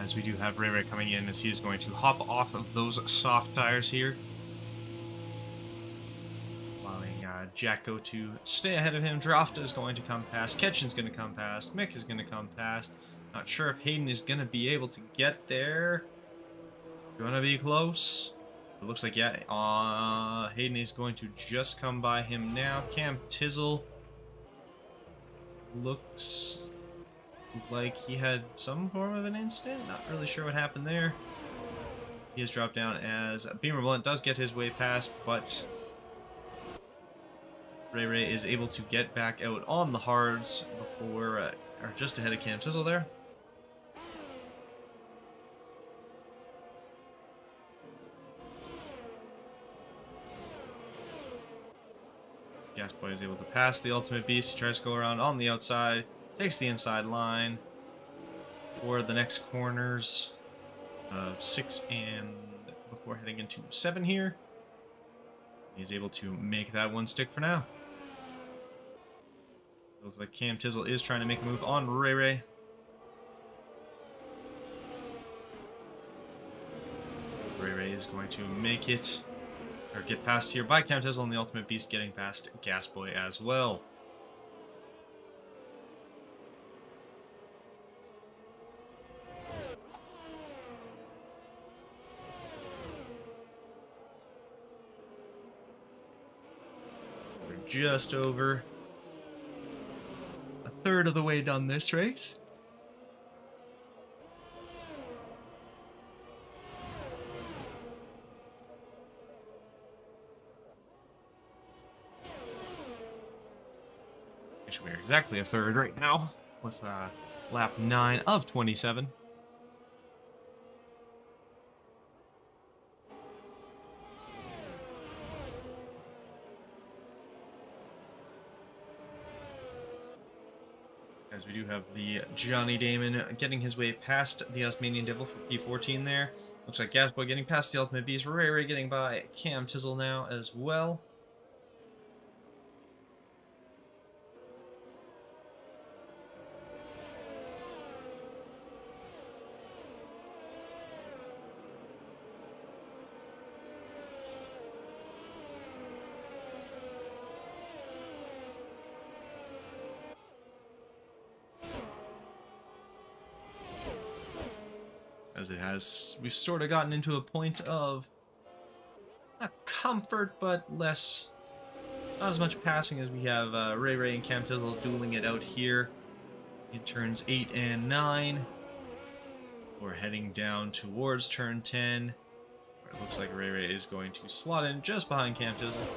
As we do have Ray Ray coming in, as he is going to hop off of those soft tires here, allowing Jacko to stay ahead of him. Drofta is going to come past. Ketchin's going to come past. Mick is going to come past. Not sure if Hayden is going to be able to get there. It's going to be close. It looks like, yeah, Hayden is going to just come by him now. Cam Tizzle looks like he had some form of an incident. Not really sure what happened there. He has dropped down as Beamer Blunt does get his way past, but Ray Ray is able to get back out on the hards before, or just ahead of Cam Tizzle there. Gasboy is able to pass the Ultimate Beast. He tries to go around on the outside, takes the inside line for the next corners of 6 and before heading into 7 here. He's able to make that one stick for now. Looks like Cam Tizzle is trying to make a move on Ray Ray. Ray Ray is going to make it, or get past here by Cam Tizzle, and the Ultimate Beast getting past Gasboy as well. We're just over a third of the way done this race. We're exactly a third right now, with lap 9 of 27. As we do have the Johnny Damon getting his way past the Osmanian Devil for P14 there. Looks like Gasboy getting past the Ultimate Beast. Ray Ray getting by Cam Tizzle now as well. As it has, we've sort of gotten into a point of not comfort, but less, not as much passing as we have Ray Ray and Cam Tizzle dueling it out here in turns 8 and 9. We're heading down towards turn 10, where it looks like Ray Ray is going to slot in just behind Cam Tizzle.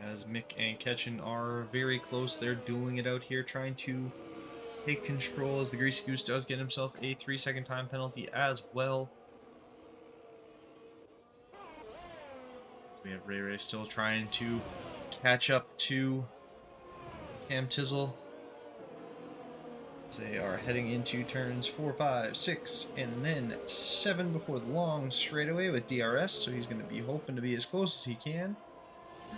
As Mick and Ketchin are very close, they're dueling it out here, trying to take control, as the Greasy Goose does get himself a 3-second time penalty as well. So we have Ray Ray still trying to catch up to Cam Tizzle. They are heading into turns 4, 5, 6, and then 7 before the long straightaway with DRS, so he's going to be hoping to be as close as he can.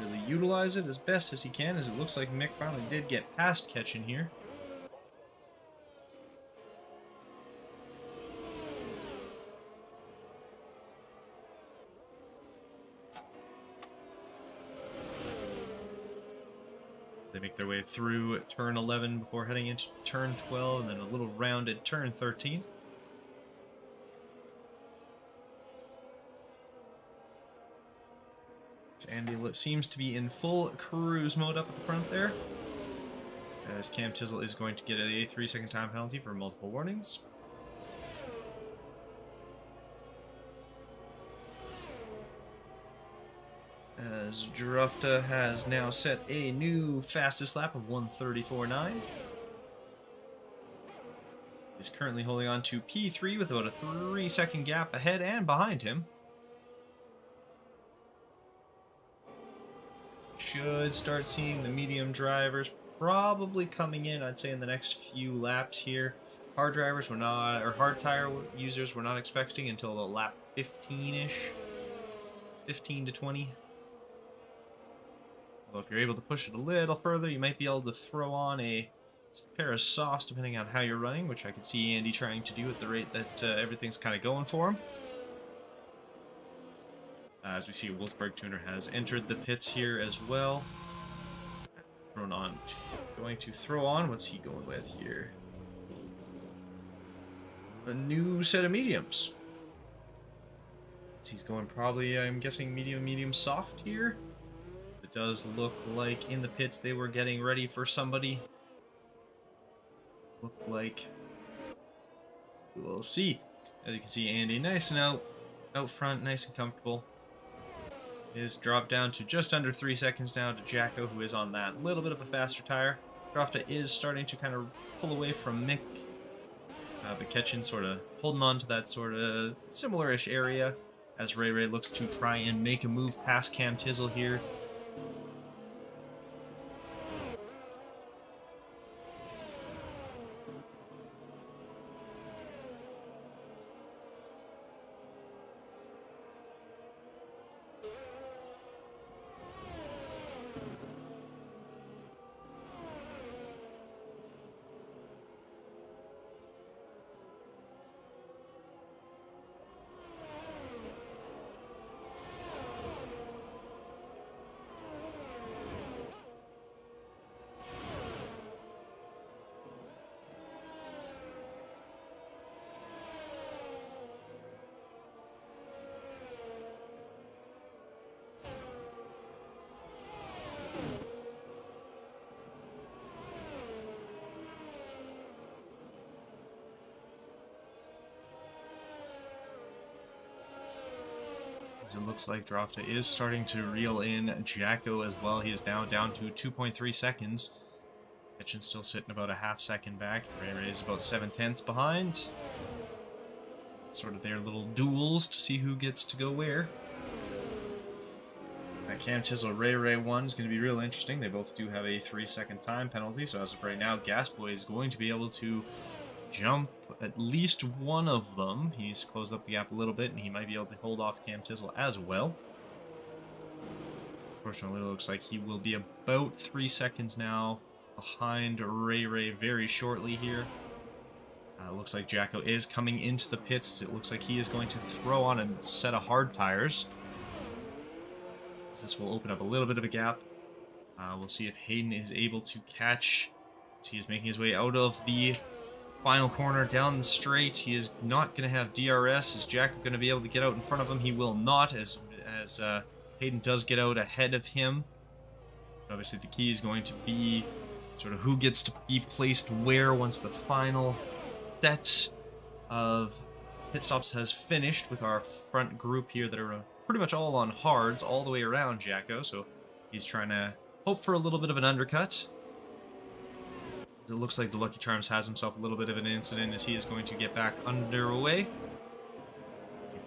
Really utilize it as best as he can, as it looks like Mick finally did get past Ketchin here. They make their way through turn 11 before heading into turn 12, and then a little rounded turn 13. Andy seems to be in full cruise mode up at the front there, as Cam Tizzle is going to get a 3-second time penalty for multiple warnings. as Drufta has now set a new fastest lap of 1:34.9. He's currently holding on to P3 with about a 3-second gap ahead and behind him. Should start seeing the medium drivers probably coming in, I'd say, in the next few laps here. Hard drivers were not, or hard tire users were not expecting until the lap 15-ish. 15 to 20. Well, if you're able to push it a little further, you might be able to throw on a pair of softs depending on how you're running, which I could see Andy trying to do at the rate that everything's kind of going for him. As we see, Wolfsburg Tuner has entered the pits here as well. Going to throw on, what's he going with here? A new set of mediums. He's going probably, I'm guessing, medium, soft here. It does look like in the pits they were getting ready for somebody. Look like we'll see. As you can see, Andy nice and out front, nice and comfortable. Is dropped down to just under 3 seconds now to Jacko, who is on that little bit of a faster tire. Drofta is starting to kind of pull away from Mick, but Ketchin sort of holding on to that sort of similar-ish area as Ray Ray looks to try and make a move past Cam Tizzle here. It looks like Drofta is starting to reel in Jacko as well. He is now down to 2.3 seconds. Ketchin's still sitting about a half second back. Ray Ray is about 7/10 behind. Sort of their little duels to see who gets to go where. That Cam Chisel Ray Ray 1 is going to be real interesting. They both do have a 3-second time penalty, so as of right now, Gasboy is going to be able to jump at least one of them. He needs to close up the gap a little bit, and he might be able to hold off Cam Tizzle as well. Unfortunately, it looks like he will be about 3 seconds now behind Ray Ray very shortly here. Looks like Jacko is coming into the pits, as it looks like he is going to throw on a set of hard tires. This will open up a little bit of a gap. We'll see if Hayden is able to catch. He is making his way out of the final corner down the straight. He is not going to have DRS. Is Jacko going to be able to get out in front of him? He will not, as Hayden does get out ahead of him. Obviously, the key is going to be sort of who gets to be placed where once the final set of pit stops has finished, with our front group here that are pretty much all on hards all the way around Jacko. So he's trying to hope for a little bit of an undercut. It looks like the Lucky Charms has himself a little bit of an incident as he is going to get back underway.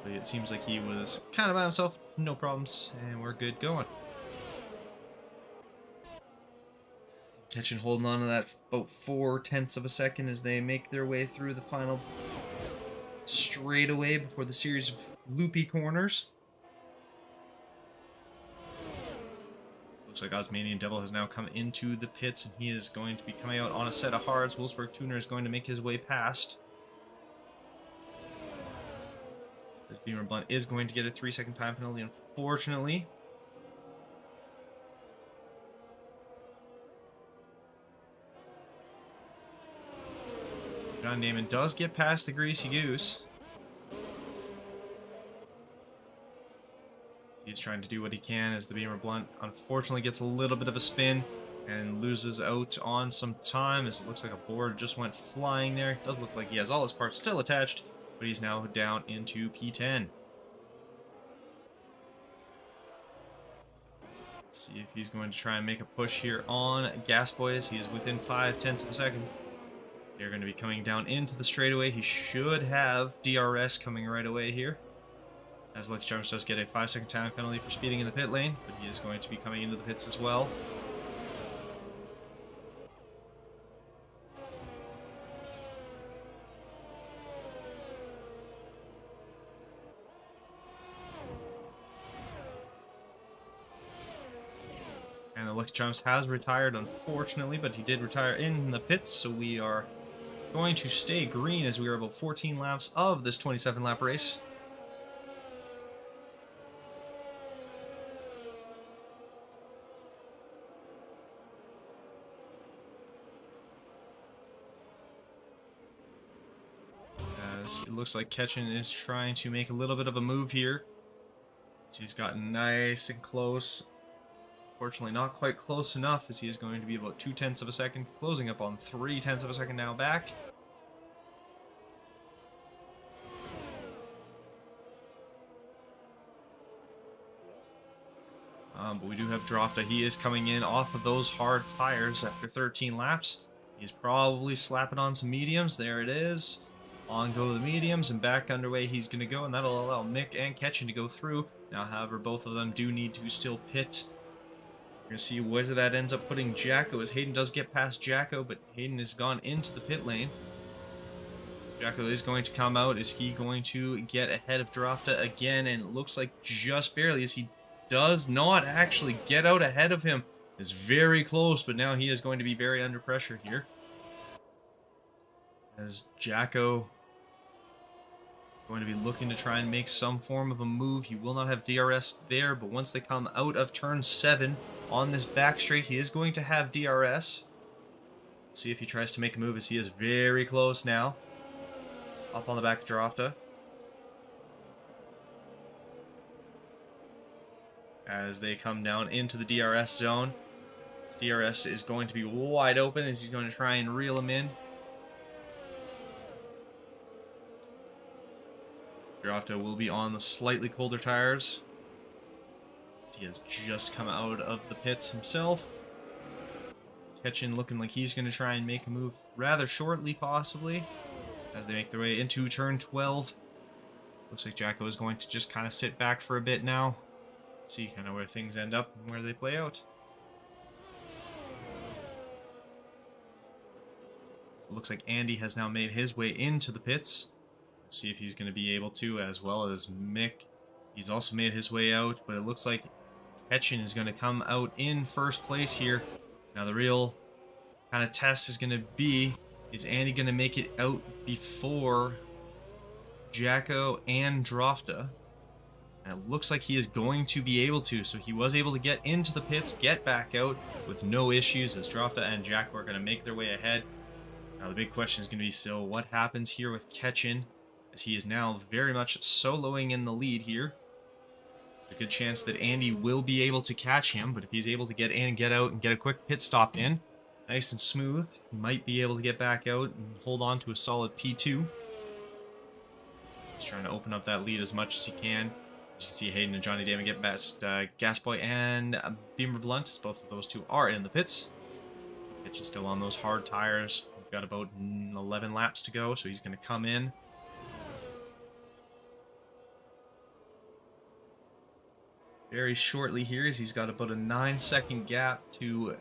It seems like he was kind of by himself, no problems, and we're good going. Ketchin holding on to that about 4/10 of a second as they make their way through the final straightaway before the series of loopy corners. Looks like Osmanian Devil has now come into the pits, and he is going to be coming out on a set of hards. Wolfsburg Tuner is going to make his way past. As Beamer Blunt is going to get a 3-second time penalty, unfortunately. John Damon does get past the Greasy Goose. He's trying to do what he can as the Beamer Blunt unfortunately gets a little bit of a spin and loses out on some time, as it looks like a board just went flying there. It does look like he has all his parts still attached, but he's now down into P10. Let's see if he's going to try and make a push here on Gas Boy as he is within 5/10 of a second. They're going to be coming down into the straightaway. He should have DRS coming right away here, as Lucky Charms does get a 5-second time penalty for speeding in the pit lane, but he is going to be coming into the pits as well. And the Lucky Charms has retired, unfortunately, but he did retire in the pits, so we are going to stay green as we are about 14 laps of this 27-lap race. As it looks like Ketchin is trying to make a little bit of a move here. So he's gotten nice and close. Fortunately, not quite close enough, as he is going to be about 0.2 of a second, closing up on 0.3 of a second now back. But we do have Drofta. He is coming in off of those hard tires after 13 laps. He's probably slapping on some mediums. There it is. On go the mediums, and back underway he's going to go, and that'll allow Mick and Ketchin to go through. Now, however, both of them do need to still pit. We're going to see whether that ends up putting Jacko, as Hayden does get past Jacko, but Hayden has gone into the pit lane. Jacko is going to come out. Is he going to get ahead of Drofta again? And it looks like just barely, as he does not actually get out ahead of him. It's very close, but now he is going to be very under pressure here. As Jacko going to be looking to try and make some form of a move. He will not have DRS there, but once they come out of turn 7 on this back straight, he is going to have DRS. Let's see if he tries to make a move, as he is very close now. Up on the back of Drofta. As they come down into the DRS zone. His DRS is going to be wide open as he's going to try and reel him in. Drofta will be on the slightly colder tires. He has just come out of the pits himself. Ketchin looking like he's going to try and make a move rather shortly, possibly, as they make their way into turn 12. Looks like Jacko is going to just kind of sit back for a bit now. See kind of where things end up and where they play out. So it looks like Andy has now made his way into the pits. See if he's going to be able to, as well as Mick. He's also made his way out, but it looks like Ketchin is going to come out in first place here. Now the real kind of test is going to be, is Andy going to make it out before Jacko and Drofta? And it looks like he is going to be able to, so he was able to get into the pits, get back out with no issues, as Drofta and Jacko are going to make their way ahead. Now the big question is going to be, so what happens here with Ketchin? As he is now very much soloing in the lead here. A good chance that Andy will be able to catch him, but if he's able to get in, get out, and get a quick pit stop in, nice and smooth, he might be able to get back out and hold on to a solid P2. He's trying to open up that lead as much as he can. As you can see, Hayden and Johnny Damon get past Gas Boy and Beamer Blunt, as both of those two are in the pits. Ketchin's still on those hard tires. We've got about 11 laps to go, so he's going to come in. Very shortly here, as he's got about a 9-second gap to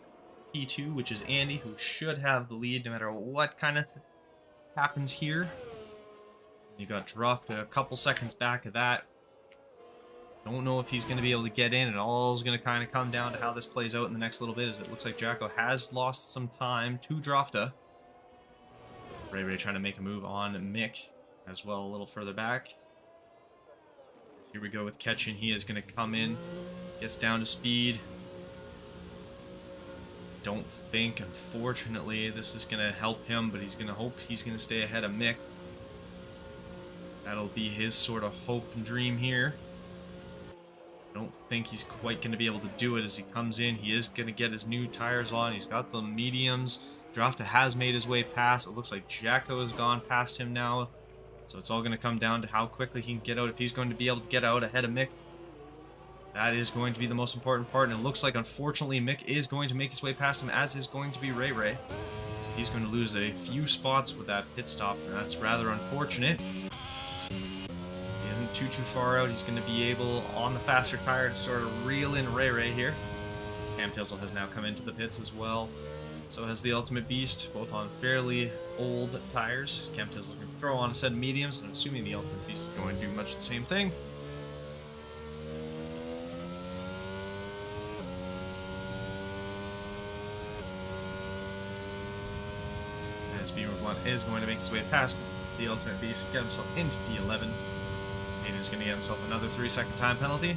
P2, which is Andy, who should have the lead no matter what kind of happens here. You got dropped a couple seconds back of that. Don't know if he's going to be able to get in. It all is going to kind of come down to how this plays out in the next little bit, as it looks like Jacko has lost some time to Drofta. Ray trying to make a move on Mick as well a little further back. Here we go with Ketchin. He is going to come in, gets down to speed. Don't think, unfortunately, this is going to help him, but he's going to hope he's going to stay ahead of Mick. That'll be his sort of hope and dream here. Don't think he's quite going to be able to do it as he comes in. He is going to get his new tires on. He's got the mediums. Drofta has made his way past. It looks like Jacko has gone past him now. So it's all going to come down to how quickly he can get out, if he's going to be able to get out ahead of Mick. That is going to be the most important part, and it looks like, unfortunately, Mick is going to make his way past him, as is going to be Ray Ray. He's going to lose a few spots with that pit stop, and that's rather unfortunate. He isn't too far out. He's going to be able, on the faster tire, to sort of reel in Ray Ray here. Cam Tizzle has now come into the pits as well. So has the Ultimate Beast, both on fairly old tires. Cam Tizzle can throw on a set of mediums, and I'm assuming the Ultimate Beast is going to do much the same thing. As Beaver is going to make his way past the Ultimate Beast, get himself into P11. Hayden's going to get himself another 3-second time penalty.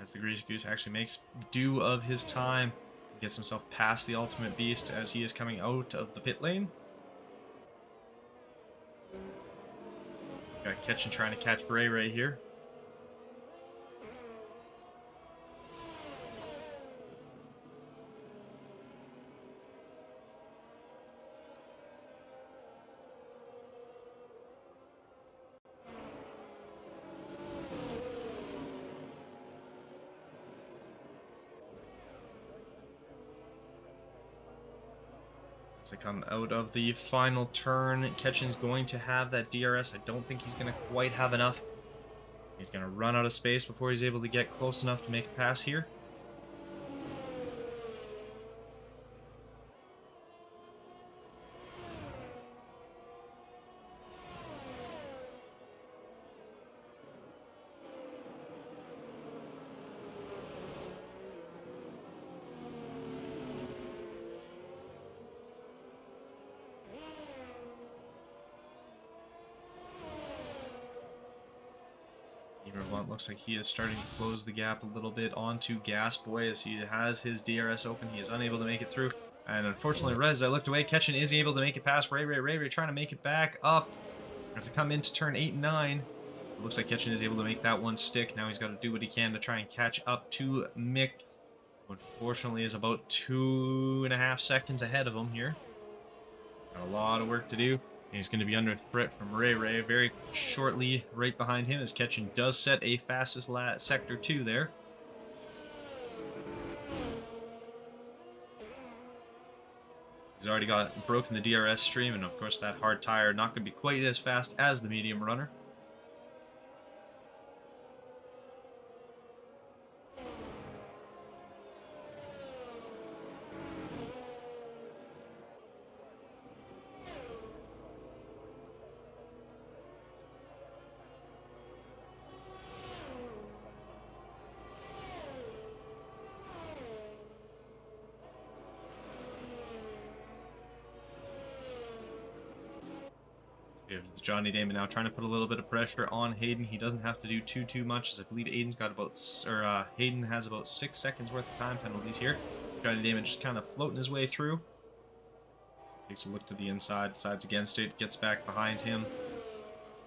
As the Greasy Goose actually makes do of his time, gets himself past the Ultimate Beast as he is coming out of the pit lane. Got Ketchin trying to catch Ray Ray here. As they come out of the final turn, Ketchin's going to have that DRS. I don't think he's going to quite have enough. He's going to run out of space before he's able to get close enough to make a pass here. Looks like he is starting to close the gap a little bit onto Gas Boy as he has his DRS open. He is unable to make it through. And unfortunately, Rez, I looked away. Ketchin is able to make it past Ray Ray trying to make it back up as they come into turn 8 and 9. It looks like Ketchin is able to make that one stick. Now he's got to do what he can to try and catch up to Mick. Unfortunately, is about 2.5 seconds ahead of him here. Got a lot of work to do. He's going to be under threat from Ray Ray very shortly right behind him as Ketchin does set a fastest sector 2 there. He's already broken the DRS stream, and of course that hard tire not going to be quite as fast as the medium runner. It's Johnny Damon now trying to put a little bit of pressure on Hayden. He doesn't have to do too much, as I believe Hayden has about 6 seconds worth of time penalties here. Johnny Damon just kind of floating his way through. Takes a look to the inside, decides against it, gets back behind him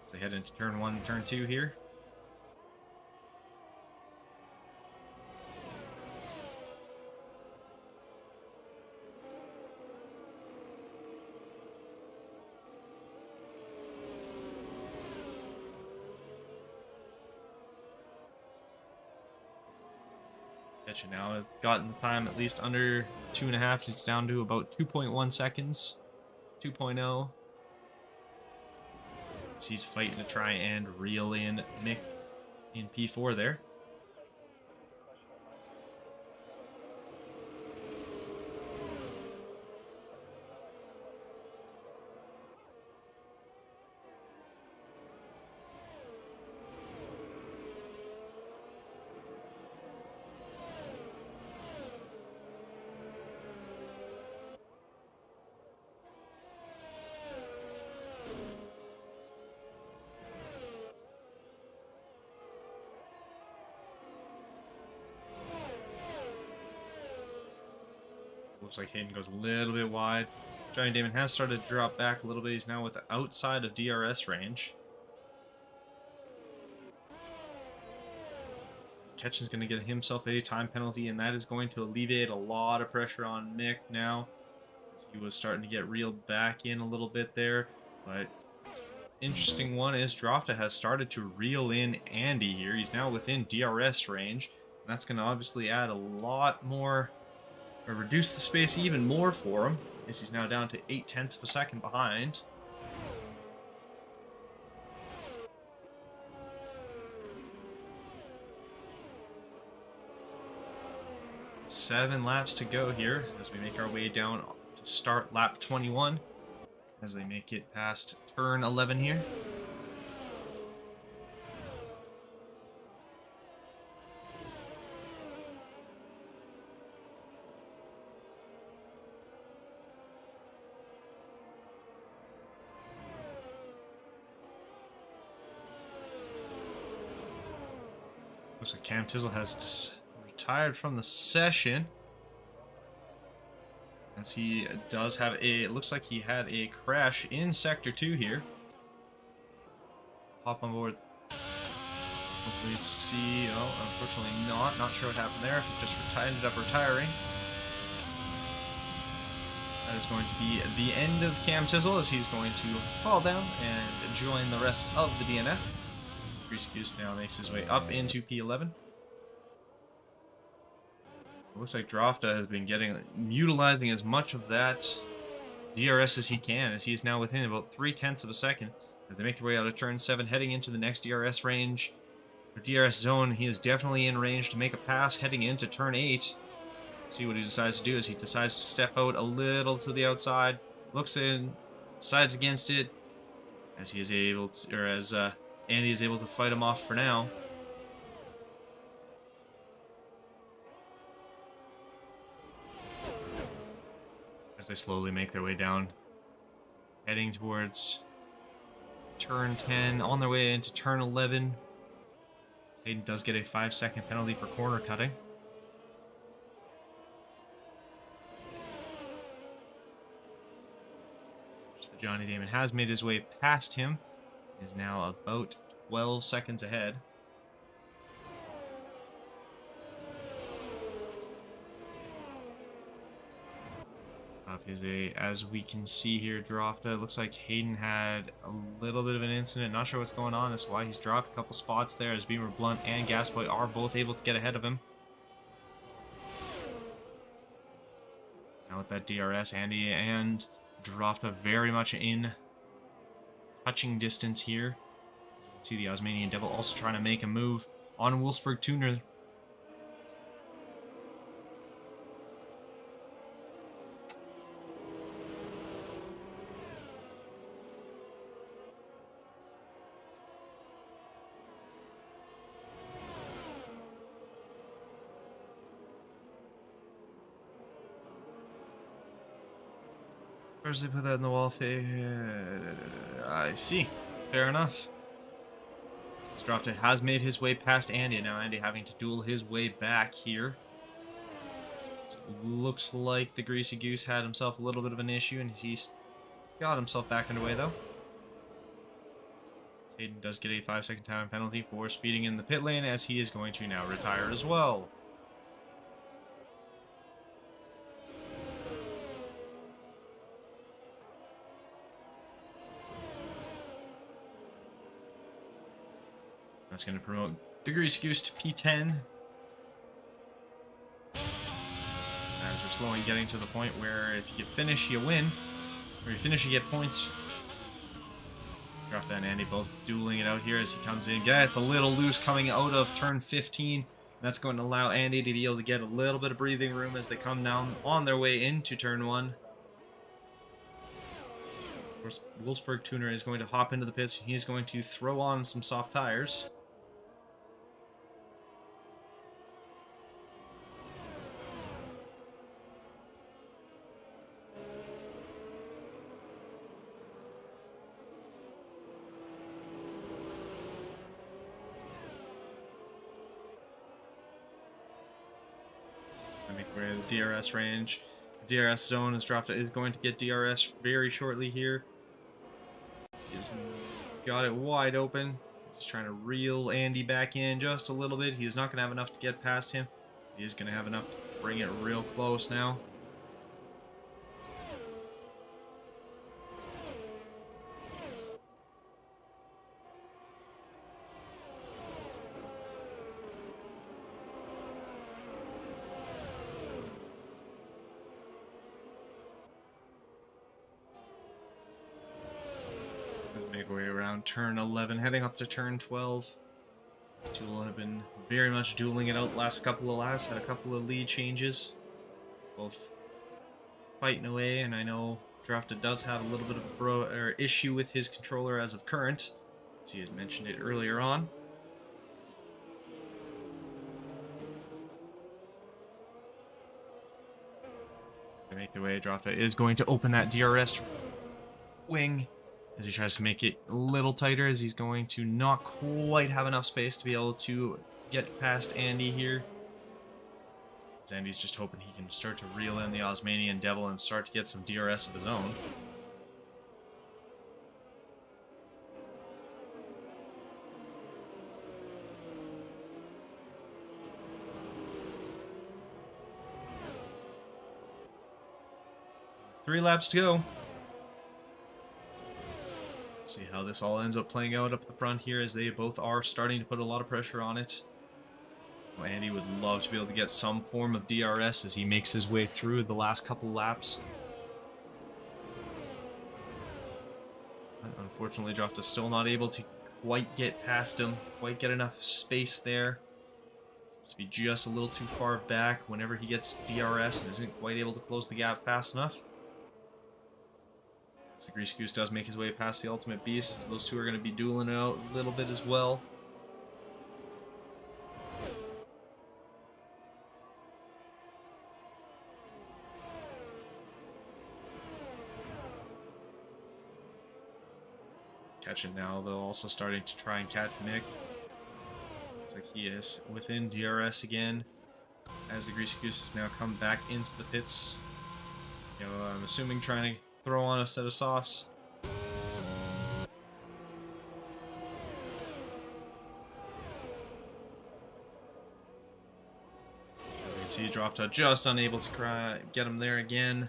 as they head into turn 1 and turn 2 here. Ketchin now has gotten the time at least under 2.5. It's down to about 2.1 seconds. 2.0. He's fighting to try and reel in Mick in P4 there. Looks like Hayden goes a little bit wide. Johnny Damon has started to drop back a little bit. He's now with the outside of DRS range. Ketchin's going to get himself a time penalty, and that is going to alleviate a lot of pressure on Mick now. He was starting to get reeled back in a little bit there, but interesting one is Drofta has started to reel in Andy here. He's now within DRS range, and that's going to obviously add a lot more, or reduce the space even more for him, as he's now down to 0.8 of a second behind. Seven laps to go here as we make our way down to start lap 21 as they make it past turn 11 here. Looks like Cam Tizzle has retired from the session, as he does have a, it looks like he had a crash in sector 2 here. Hop on board. Hopefully see, oh, unfortunately not sure what happened there. Just ended up retiring. That is going to be the end of Cam Tizzle, as he's going to fall down and join the rest of the DNF. Greasy Goose now makes his way up into P11. It looks like Drofta has been utilizing as much of that DRS as he can, as he is now within about 0.3 of a second as they make their way out of turn 7, heading into the next DRS range, or DRS zone. He is definitely in range to make a pass heading into turn 8. See what he decides to do, as he decides to step out a little to the outside, looks in, decides against it, as he is able to, or as Andy is able to fight him off for now. As they slowly make their way down, heading towards turn 10, on their way into turn 11. Hayden does get a 5-second penalty for corner cutting. Johnny Damon has made his way past him. He is now about 12 seconds ahead. As we can see here, Drofta, it looks like Hayden had a little bit of an incident. Not sure what's going on. That's why he's dropped a couple spots there, as Beamer Blunt and Gasboy are both able to get ahead of him. Now with that DRS, Andy and Drofta very much in touching distance here. You can see the Osmanian Devil also trying to make a move on Wolfsburg Tuner. Where's they put that in the wall? I see. Fair enough. Drofta has made his way past Andy. Now Andy having to duel his way back here. So looks like the Greasy Goose had himself a little bit of an issue, and he's got himself back underway though. Hayden does get a 5-second time penalty for speeding in the pit lane, as he is going to now retire as well. That's going to promote the Greasy Goose to P10. As we're slowly getting to the point where if you finish, you win. Or you finish, you get points. Drofta and Andy both dueling it out here as he comes in. Yeah, it's a little loose coming out of turn 15. That's going to allow Andy to be able to get a little bit of breathing room as they come down on their way into turn 1. Of course, Wolfsburg Tuner is going to hop into the pits. He's going to throw on some soft tires. We're in the DRS range. DRS zone is going to get DRS very shortly here. He's got it wide open. He's trying to reel Andy back in just a little bit. He is not going to have enough to get past him. He is going to have enough to bring it real close now. Make our way around turn 11, heading up to turn 12. These two will have been very much dueling it out last couple of laps, had a couple of lead changes. Both fighting away, and I know Drafted does have a little bit of an issue with his controller as of current, as he had mentioned it earlier on. To make the way, Drafted is going to open that DRS wing as he tries to make it a little tighter, as he's going to not quite have enough space to be able to get past Andy here. As Andy's just hoping he can start to reel in the Osmanian Devil and start to get some DRS of his own. Three laps to go. See how this all ends up playing out up the front here, as they both are starting to put a lot of pressure on it. Well, Andy would love to be able to get some form of DRS as he makes his way through the last couple laps. But unfortunately, Jota still not able to quite get past him, quite get enough space there. Seems to be just a little too far back whenever he gets DRS and isn't quite able to close the gap fast enough. As the Grease Goose does make his way past the Ultimate Beast, as those two are going to be dueling it out a little bit as well. Catching now, though, also starting to try and catch Mick. Looks like he is within DRS again, as the Grease Goose has now come back into the pits. You know, I'm assuming trying to throw on a set of softs. As we can see, dropped out, just unable to get him there again.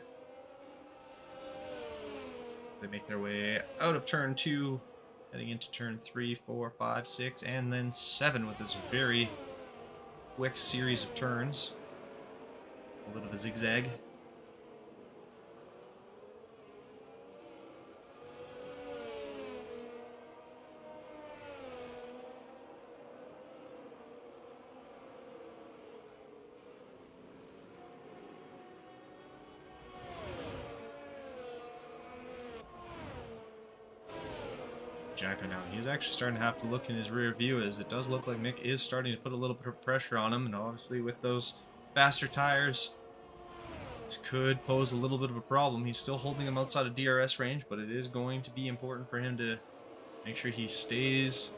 They make their way out of turn 2, heading into turn 3, 4, 5, 6, and then 7 with this very quick series of turns. A little bit of a zigzag. Jacko now. He's actually starting to have to look in his rear view, as it does look like Mick is starting to put a little bit of pressure on him, and obviously with those faster tires, this could pose a little bit of a problem. He's still holding him outside of DRS range, but it is going to be important for him to make sure he stays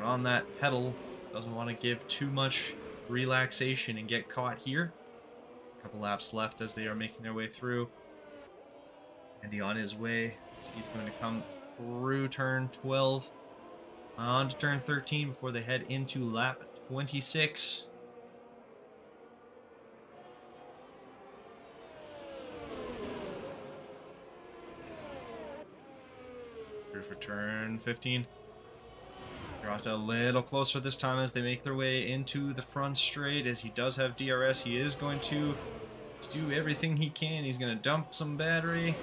on that pedal. Doesn't want to give too much relaxation and get caught here. A couple laps left as they are making their way through. Andy on his way. So he's going to come through turn 12 on to turn 13 before they head into lap 26. Through for turn 15. Dropped a little closer this time as they make their way into the front straight. As he does have DRS, he is going to do everything he can. He's going to dump some battery.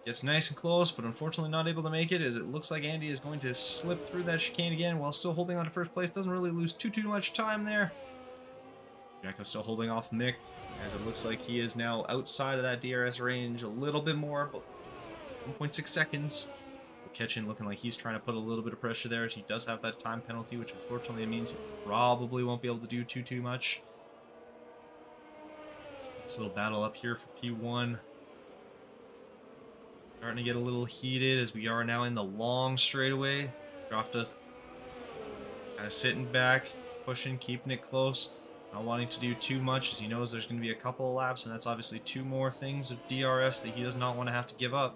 Gets nice and close, but unfortunately not able to make it, as it looks like Andy is going to slip through that chicane again while still holding on to first place. Doesn't really lose too much time there. Jacko still holding off Mick, as it looks like he is now outside of that DRS range a little bit more, but 1.6 seconds. Ketchin looking like he's trying to put a little bit of pressure there. He does have that time penalty, which unfortunately means he probably won't be able to do too much. This little battle up here for P1. Starting to get a little heated as we are now in the long straightaway. Dropped it. Kind of sitting back, pushing, keeping it close. Not wanting to do too much, as he knows there's going to be a couple of laps, and that's obviously 2 more things of DRS that he does not want to have to give up.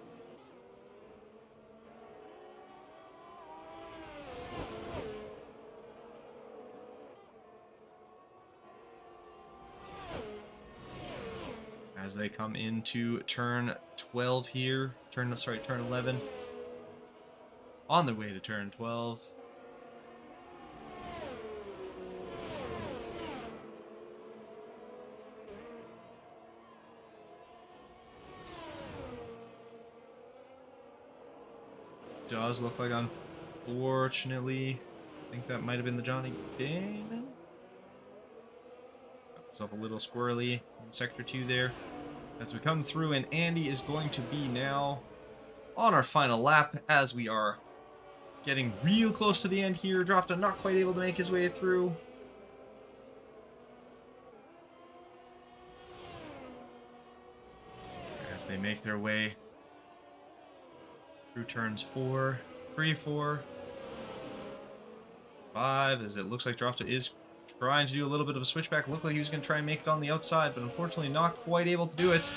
as they come into turn 12 here. Turn 11. On their way to turn 12. Does look like, unfortunately, I think that might have been the Johnny Damon. Got himself a little squirrely in sector 2 there. As we come through, and Andy is going to be now on our final lap as we are getting real close to the end here. Drofta not quite able to make his way through. As they make their way through turns 4, 3, 4, 5, as it looks like Drofta is trying to do a little bit of a switchback. Looked like he was going to try and make it on the outside, but unfortunately not quite able to do it.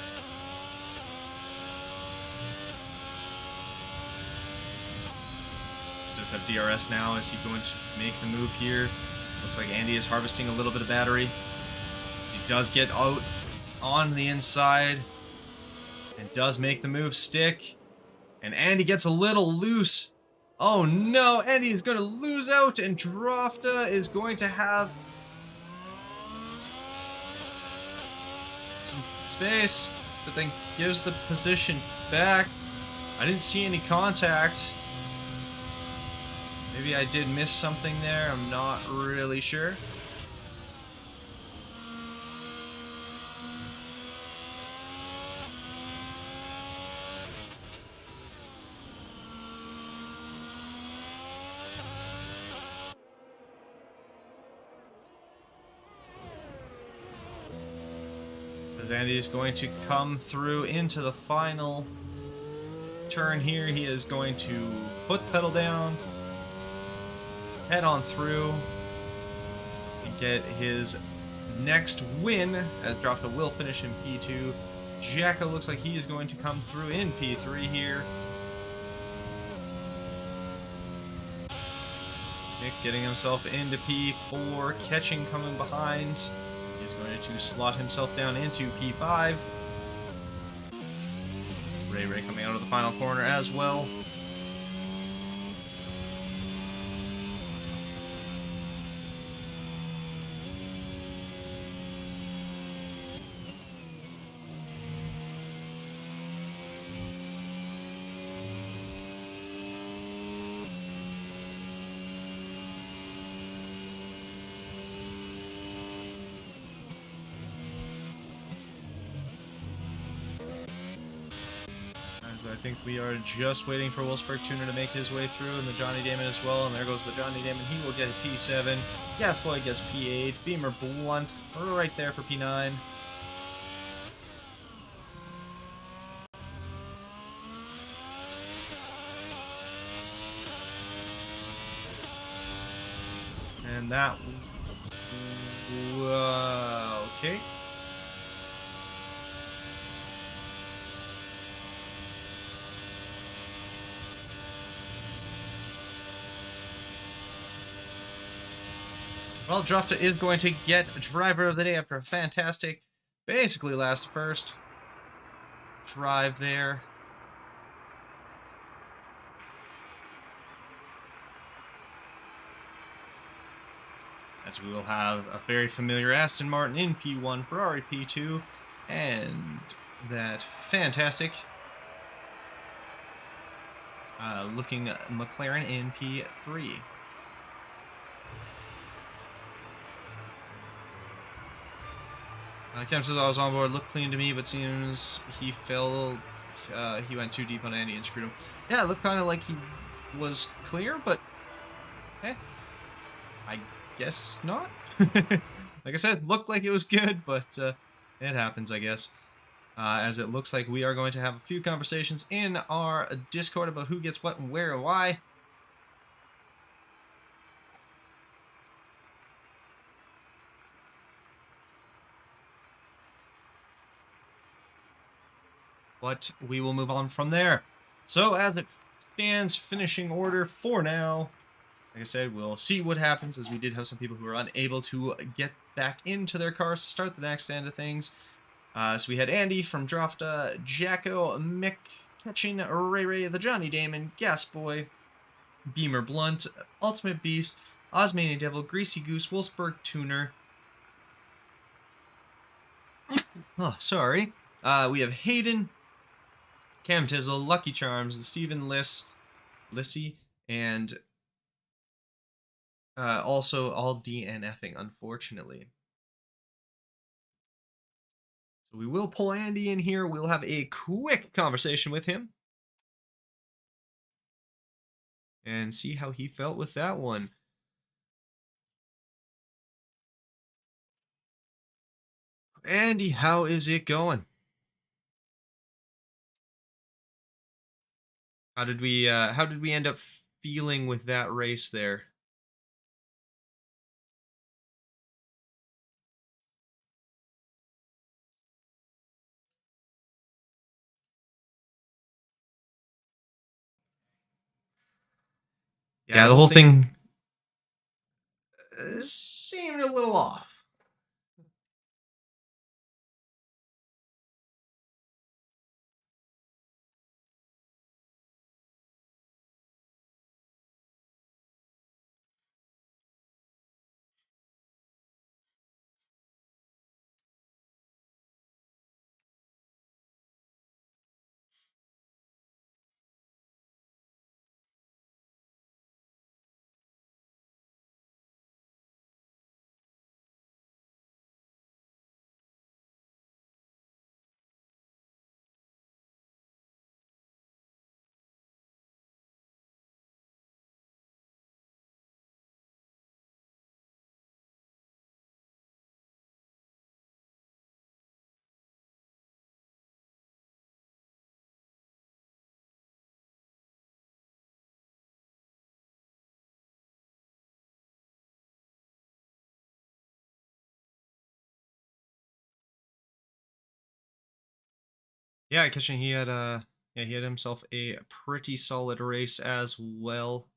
Does have DRS now. Is he going to make the move here? Looks like Andy is harvesting a little bit of battery. As he does get out on the inside and does make the move stick. And Andy gets a little loose. Oh no, Andy is going to lose out, and Drofta is going to have some space, but then gives the position back. I didn't see any contact. Maybe I did miss something there, I'm not really sure. As Andy is going to come through into the final turn here, he is going to put the pedal down, head on through, and get his next win, as Drofta will finish in P2. Jacko looks like he is going to come through in P3 here. Nick getting himself into P4, catching coming behind. He's going to slot himself down into P5. Ray coming out of the final corner as well. I think we are just waiting for Wolfsburg Tuner to make his way through, and the Johnny Damon as well. And there goes the Johnny Damon. He will get a P7. Gasboy gets P8. Beamer Blunt right there for P9. And that... okay. Well, Drofta is going to get Driver of the Day after a fantastic, basically last first drive there. As we will have a very familiar Aston Martin in P1, Ferrari P2, and that fantastic looking McLaren in P3. Cam says I was on board, looked clean to me, but seems he fell, he went too deep on Andy and screwed him. Yeah, it looked kind of like he was clear, but, I guess not. Like I said, looked like it was good, but it happens, I guess. As it looks like we are going to have a few conversations in our Discord about who gets what and where and why. But we will move on from there. So as it stands, finishing order for now. Like I said, we'll see what happens, as we did have some people who were unable to get back into their cars to start the next end of things. So we had Andy from Drafta, Jacko, Mick, Catching, Ray Ray, the Johnny Damon, Gas Boy, Beamer Blunt, Ultimate Beast, Osmania Devil, Greasy Goose, Wolfsburg Tuner. Oh, sorry. We have Hayden, Cam Tizzle, Lucky Charms, the Stephen Lissy, and also all DNFing, unfortunately. So we will pull Andy in here. We'll have a quick conversation with him and see how he felt with that one. Andy, how is it going? How did we end up feeling with that race there? Yeah, the whole thing seemed a little off. Yeah, Kitchen, he had himself a pretty solid race as well.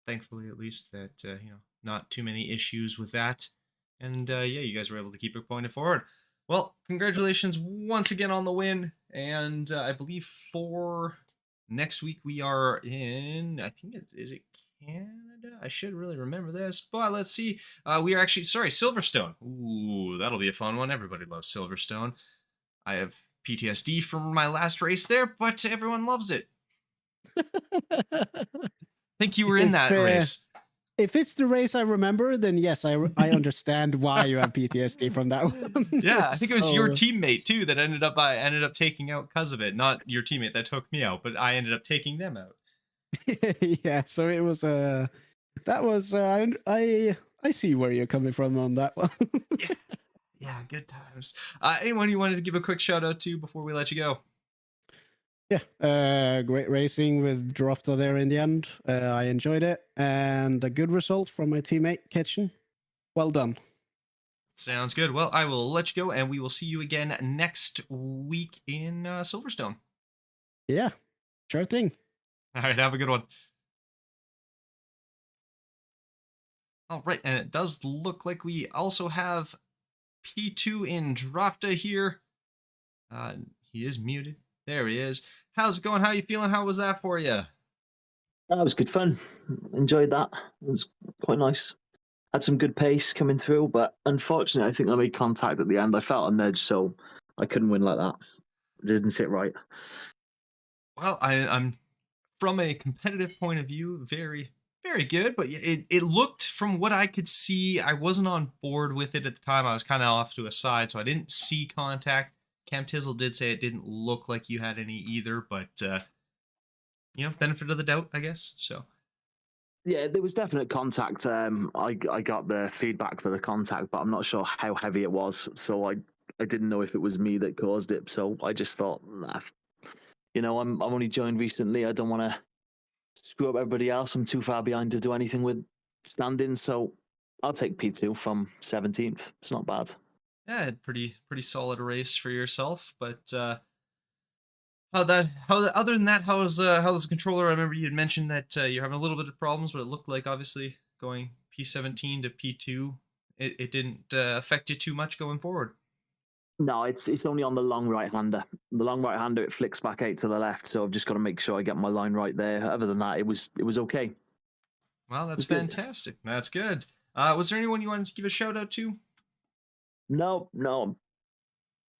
Thankfully, at least that not too many issues with that, and yeah, you guys were able to keep it pointed forward. Well, congratulations once again on the win, and I believe for next week we are in. I think is it Canada? I should really remember this, but let's see. We are actually Silverstone. Ooh, that'll be a fun one. Everybody loves Silverstone. I have PTSD from my last race there, but everyone loves it. I think you were in that race. If it's the race I remember, then yes, I understand why you have PTSD from that one. Yeah, I think it was your teammate too that ended up taking out because of it. Not your teammate that took me out, but I ended up taking them out. Yeah, so it was that was I see where you're coming from on that one. Yeah, good times. Anyone you wanted to give a quick shout out to before we let you go? Yeah, great racing with Drofta there in the end. I enjoyed it, and a good result from my teammate Kitchen. Well done. Sounds good. Well, I will let you go, and we will see you again next week in Silverstone. Yeah, sure thing. All right, have a good one. All right, and it does look like we also have P2 in Drafta here. He is muted. There he is. How's it going? How you feeling? How was that for you? That was good fun. Enjoyed that. It was quite nice. Had some good pace coming through, but unfortunately, I think I made contact at the end. I felt a nudge, so I couldn't win like that. It didn't sit right. Well, I'm from a competitive point of view, very, very good, but it looked, from what I could see, I wasn't on board with it at the time. I was kind of off to a side, so I didn't see contact. Cam Tizzle did say it didn't look like you had any either, but benefit of the doubt, I guess. So Yeah, there was definite contact. I got the feedback for the contact, but I'm not sure how heavy it was. So I didn't know if it was me that caused it. So I just thought, nah, I'm only joined recently. I don't want to screw up everybody else. I'm too far behind to do anything with standings. So I'll take P2 from 17th. It's not bad. yeah, pretty solid race for yourself. But other than that, how's the controller? I remember you had mentioned that you're having a little bit of problems, but it looked like obviously going P17 to P2, it didn't affect you too much going forward. No, it's only on the long right-hander. The long right-hander, it flicks back out to the left, so I've just got to make sure I get my line right there. Other than that, it was okay. Well, that's It's good. fantastic. That's good. Was there anyone you wanted to give a shout out to? No, no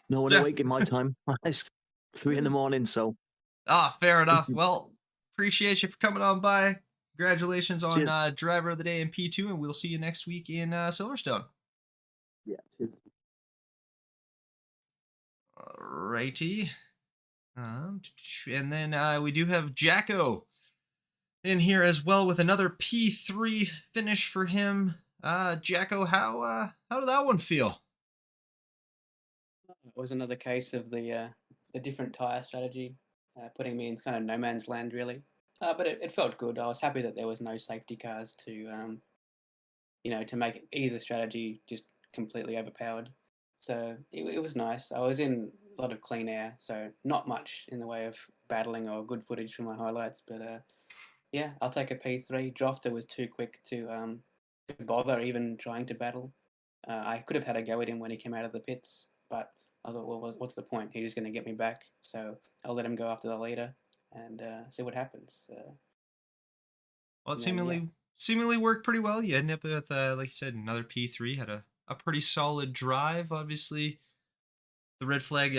one Zeph- awake in my time. It's 3 in the morning, so Ah, fair enough. Well, appreciate you for coming on by. Congratulations on cheers. Driver of the Day in P2, and we'll see you next week in Silverstone. Yeah, cheers. Alrighty. And then we do have Jacko in here as well with another P3 finish for him. Jacko, how did that one feel? It was another case of the different tire strategy, putting me in kind of no man's land, really. But it felt good. I was happy that there was no safety cars to, to make either strategy just completely overpowered. So it was nice. I was in a lot of clean air, so not much in the way of battling or good footage from my highlights. But yeah, I'll take a P3. Drofter was too quick to bother even trying to battle. I could have had a go at him when he came out of the pits, but I thought, well, what's the point? He's just going to get me back, so I'll let him go after the leader and see what happens. Well, it Yeah. seemingly worked pretty well. You ended up with, like you said, another P3. Had a pretty solid drive. Obviously, the red flag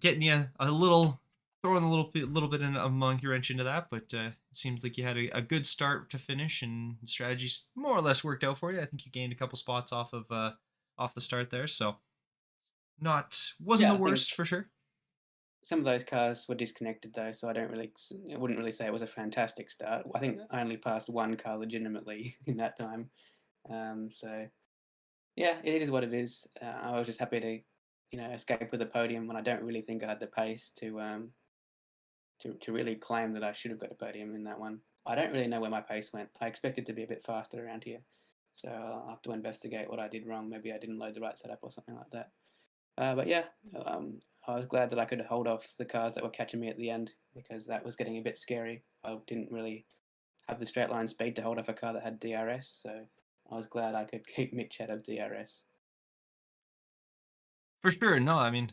getting you a little, throwing a little bit in a monkey wrench into that. But it seems like you had a good start to finish, and the strategies more or less worked out for you. I think you gained a couple spots off the start there, so wasn't Yeah, the I think worst for sure. some of those cars were disconnected though, so I wouldn't really say it was a fantastic start. I think I only passed one car legitimately in that time. So yeah, it is what it is. I was just happy to, escape with a podium when I don't really think I had the pace to really claim that I should have got a podium in that one. I don't really know where my pace went. I expected to be a bit faster around here, so I'll have to investigate what I did wrong. Maybe I didn't load the right setup or something like that. But yeah, I was glad that I could hold off the cars that were catching me at the end because that was getting a bit scary. I didn't really have the straight line speed to hold off a car that had DRS, so I was glad I could keep Mitch out of DRS. For sure. No, I mean,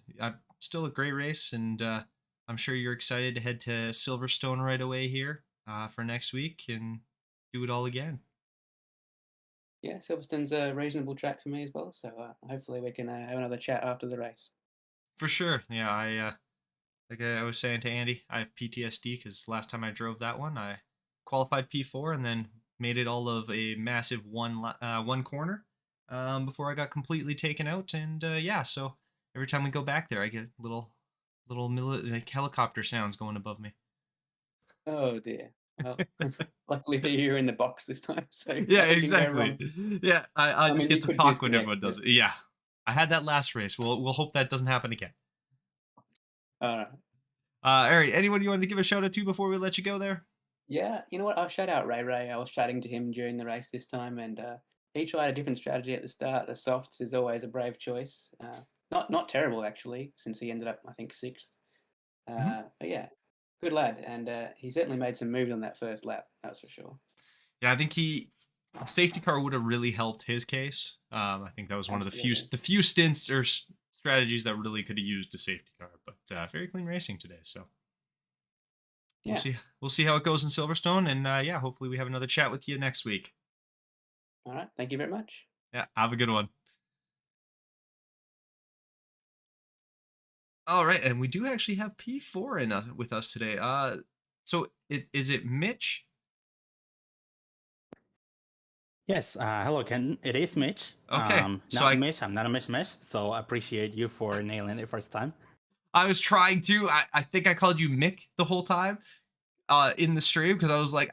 still a great race, and I'm sure you're excited to head to Silverstone right away here for next week and do it all again. Yeah, Silverstone's a reasonable track for me as well, so hopefully we can have another chat after the race. For sure. Yeah, like I was saying to Andy, I have PTSD because last time I drove that one, I qualified P4 and then made it all of a massive one corner before I got completely taken out. And yeah, so every time we go back there, I get little like helicopter sounds going above me. Oh dear. Well, luckily you're in the box this time, so Yeah, nothing can go wrong. exactly. Yeah, I just mean, you get to could talk when disconnect, everyone does but it. Yeah, I had that last race. We'll hope that doesn't happen again. all right. All right, anyone you wanted to give a shout out to before we let you go there? Yeah, you know what? I'll shout out Ray Ray. I was chatting to him during the race this time, and he tried a different strategy at the start. The softs is always a brave choice. Not terrible actually, since he ended up I think 6th. But yeah, good lad, and he certainly made some moves on that first lap. That's for sure. Yeah, I think a safety car would have really helped his case. I think that was one of Absolutely. the few stints or strategies that really could have used a safety car. But very clean racing today, so Yeah. we'll see how it goes in Silverstone, and yeah, hopefully we have another chat with you next week. All right. Thank you very much. Yeah, have a good one. All right, and we do actually have P4 with us today. So is it Mitch? Yes, hello, Ken. It is Mitch. Okay, so not Mitch. I'm not a Mitch. So I appreciate you for nailing it first time. I was trying to. I think I called you Mick the whole time in the stream because I was like,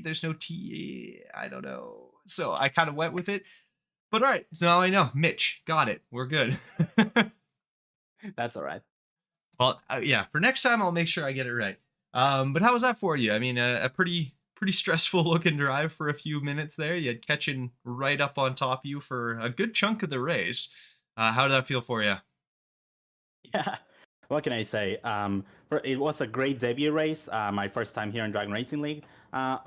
there's no T. I don't know. So I kind of went with it. But all right, so now I know. Mitch, got it. We're good. That's all right. Well, yeah, for next time, I'll make sure I get it right. But how was that for you? I mean, a pretty stressful looking drive for a few minutes there. You had catching right up on top of you for a good chunk of the race. How did that feel for you? Yeah. What can I say? It was a great debut race. My first time here in Dragon Racing League.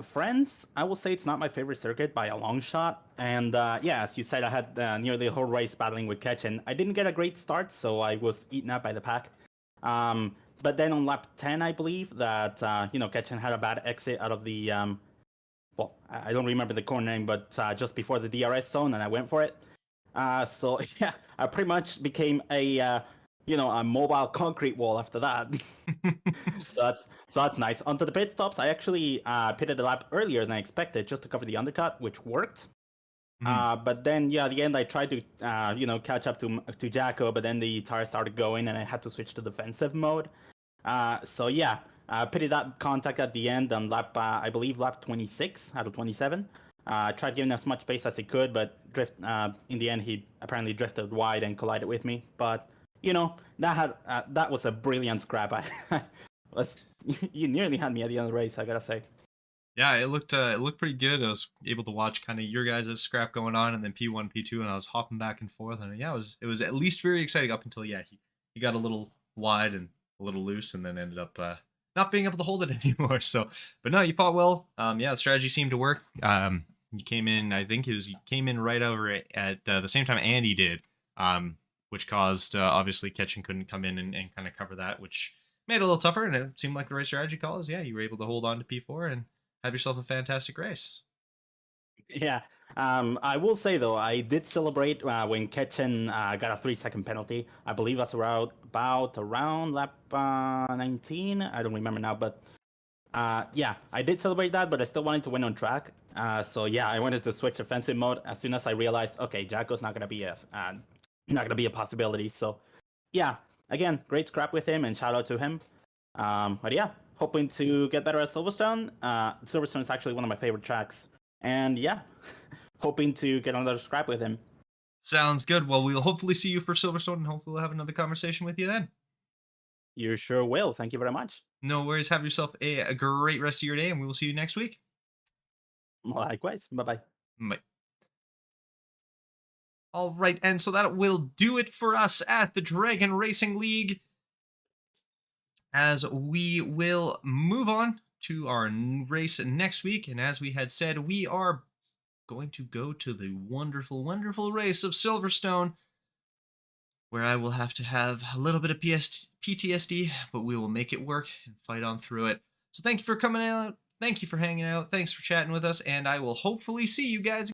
Friends, I will say it's not my favorite circuit by a long shot. And yeah, as you said, I had nearly the whole race battling with Ketchen. I didn't get a great start, so I was eaten up by the pack. But then on lap 10, I believe that Ketchen had a bad exit out of the well, I don't remember the corner name, but just before the DRS zone, and I went for it. So yeah, I pretty much became a mobile concrete wall after that. so that's nice. Onto the pit stops, I actually pitted a lap earlier than I expected, just to cover the undercut, which worked. But then, yeah, at the end, I tried to catch up to Jacko, but then the tire started going, and I had to switch to defensive mode. So yeah, pitted that contact at the end on lap, I believe lap 26 out of 27. Tried giving as much space as he could, but in the end, he apparently drifted wide and collided with me. But that was a brilliant scrap. You nearly had me at the end of the race, I gotta say. Yeah, it looked pretty good. I was able to watch kind of your guys' scrap going on, and then P1, P2, and I was hopping back and forth, and yeah, it was at least very exciting up until he got a little wide and a little loose, and then ended up not being able to hold it anymore. So, but no, you fought well. Yeah, the strategy seemed to work. You came in, I think you came in right over at the same time Andy did, which caused obviously Ketchen couldn't come in and kind of cover that, which made it a little tougher. And it seemed like the right strategy call is you were able to hold on to P4 and have yourself a fantastic race. Yeah. I will say though, I did celebrate when Ketchen got a 3-second penalty. I believe that's around lap 19. I don't remember now, but yeah, I did celebrate that, but I still wanted to win on track. So yeah, I wanted to switch offensive mode as soon as I realized, okay, Jacko's not gonna be a possibility. So yeah, again, great scrap with him, and shout out to him. But yeah, hoping to get better at Silverstone. Silverstone is actually one of my favorite tracks, and yeah, hoping to get another scrap with him. Sounds good. Well, we'll hopefully see you for Silverstone, and hopefully we'll have another conversation with you then. You sure will. Thank you very much. No worries. Have yourself a great rest of your day, and we will see you next week. Likewise. Bye-bye. Bye. All right, and so that will do it for us at the Dragon Racing League, as we will move on to our race next week. And as we had said, we are going to go to the wonderful, wonderful race of Silverstone, where I will have to have a little bit of PTSD, but we will make it work and fight on through it. So thank you for coming out. Thank you for hanging out. Thanks for chatting with us, and I will hopefully see you guys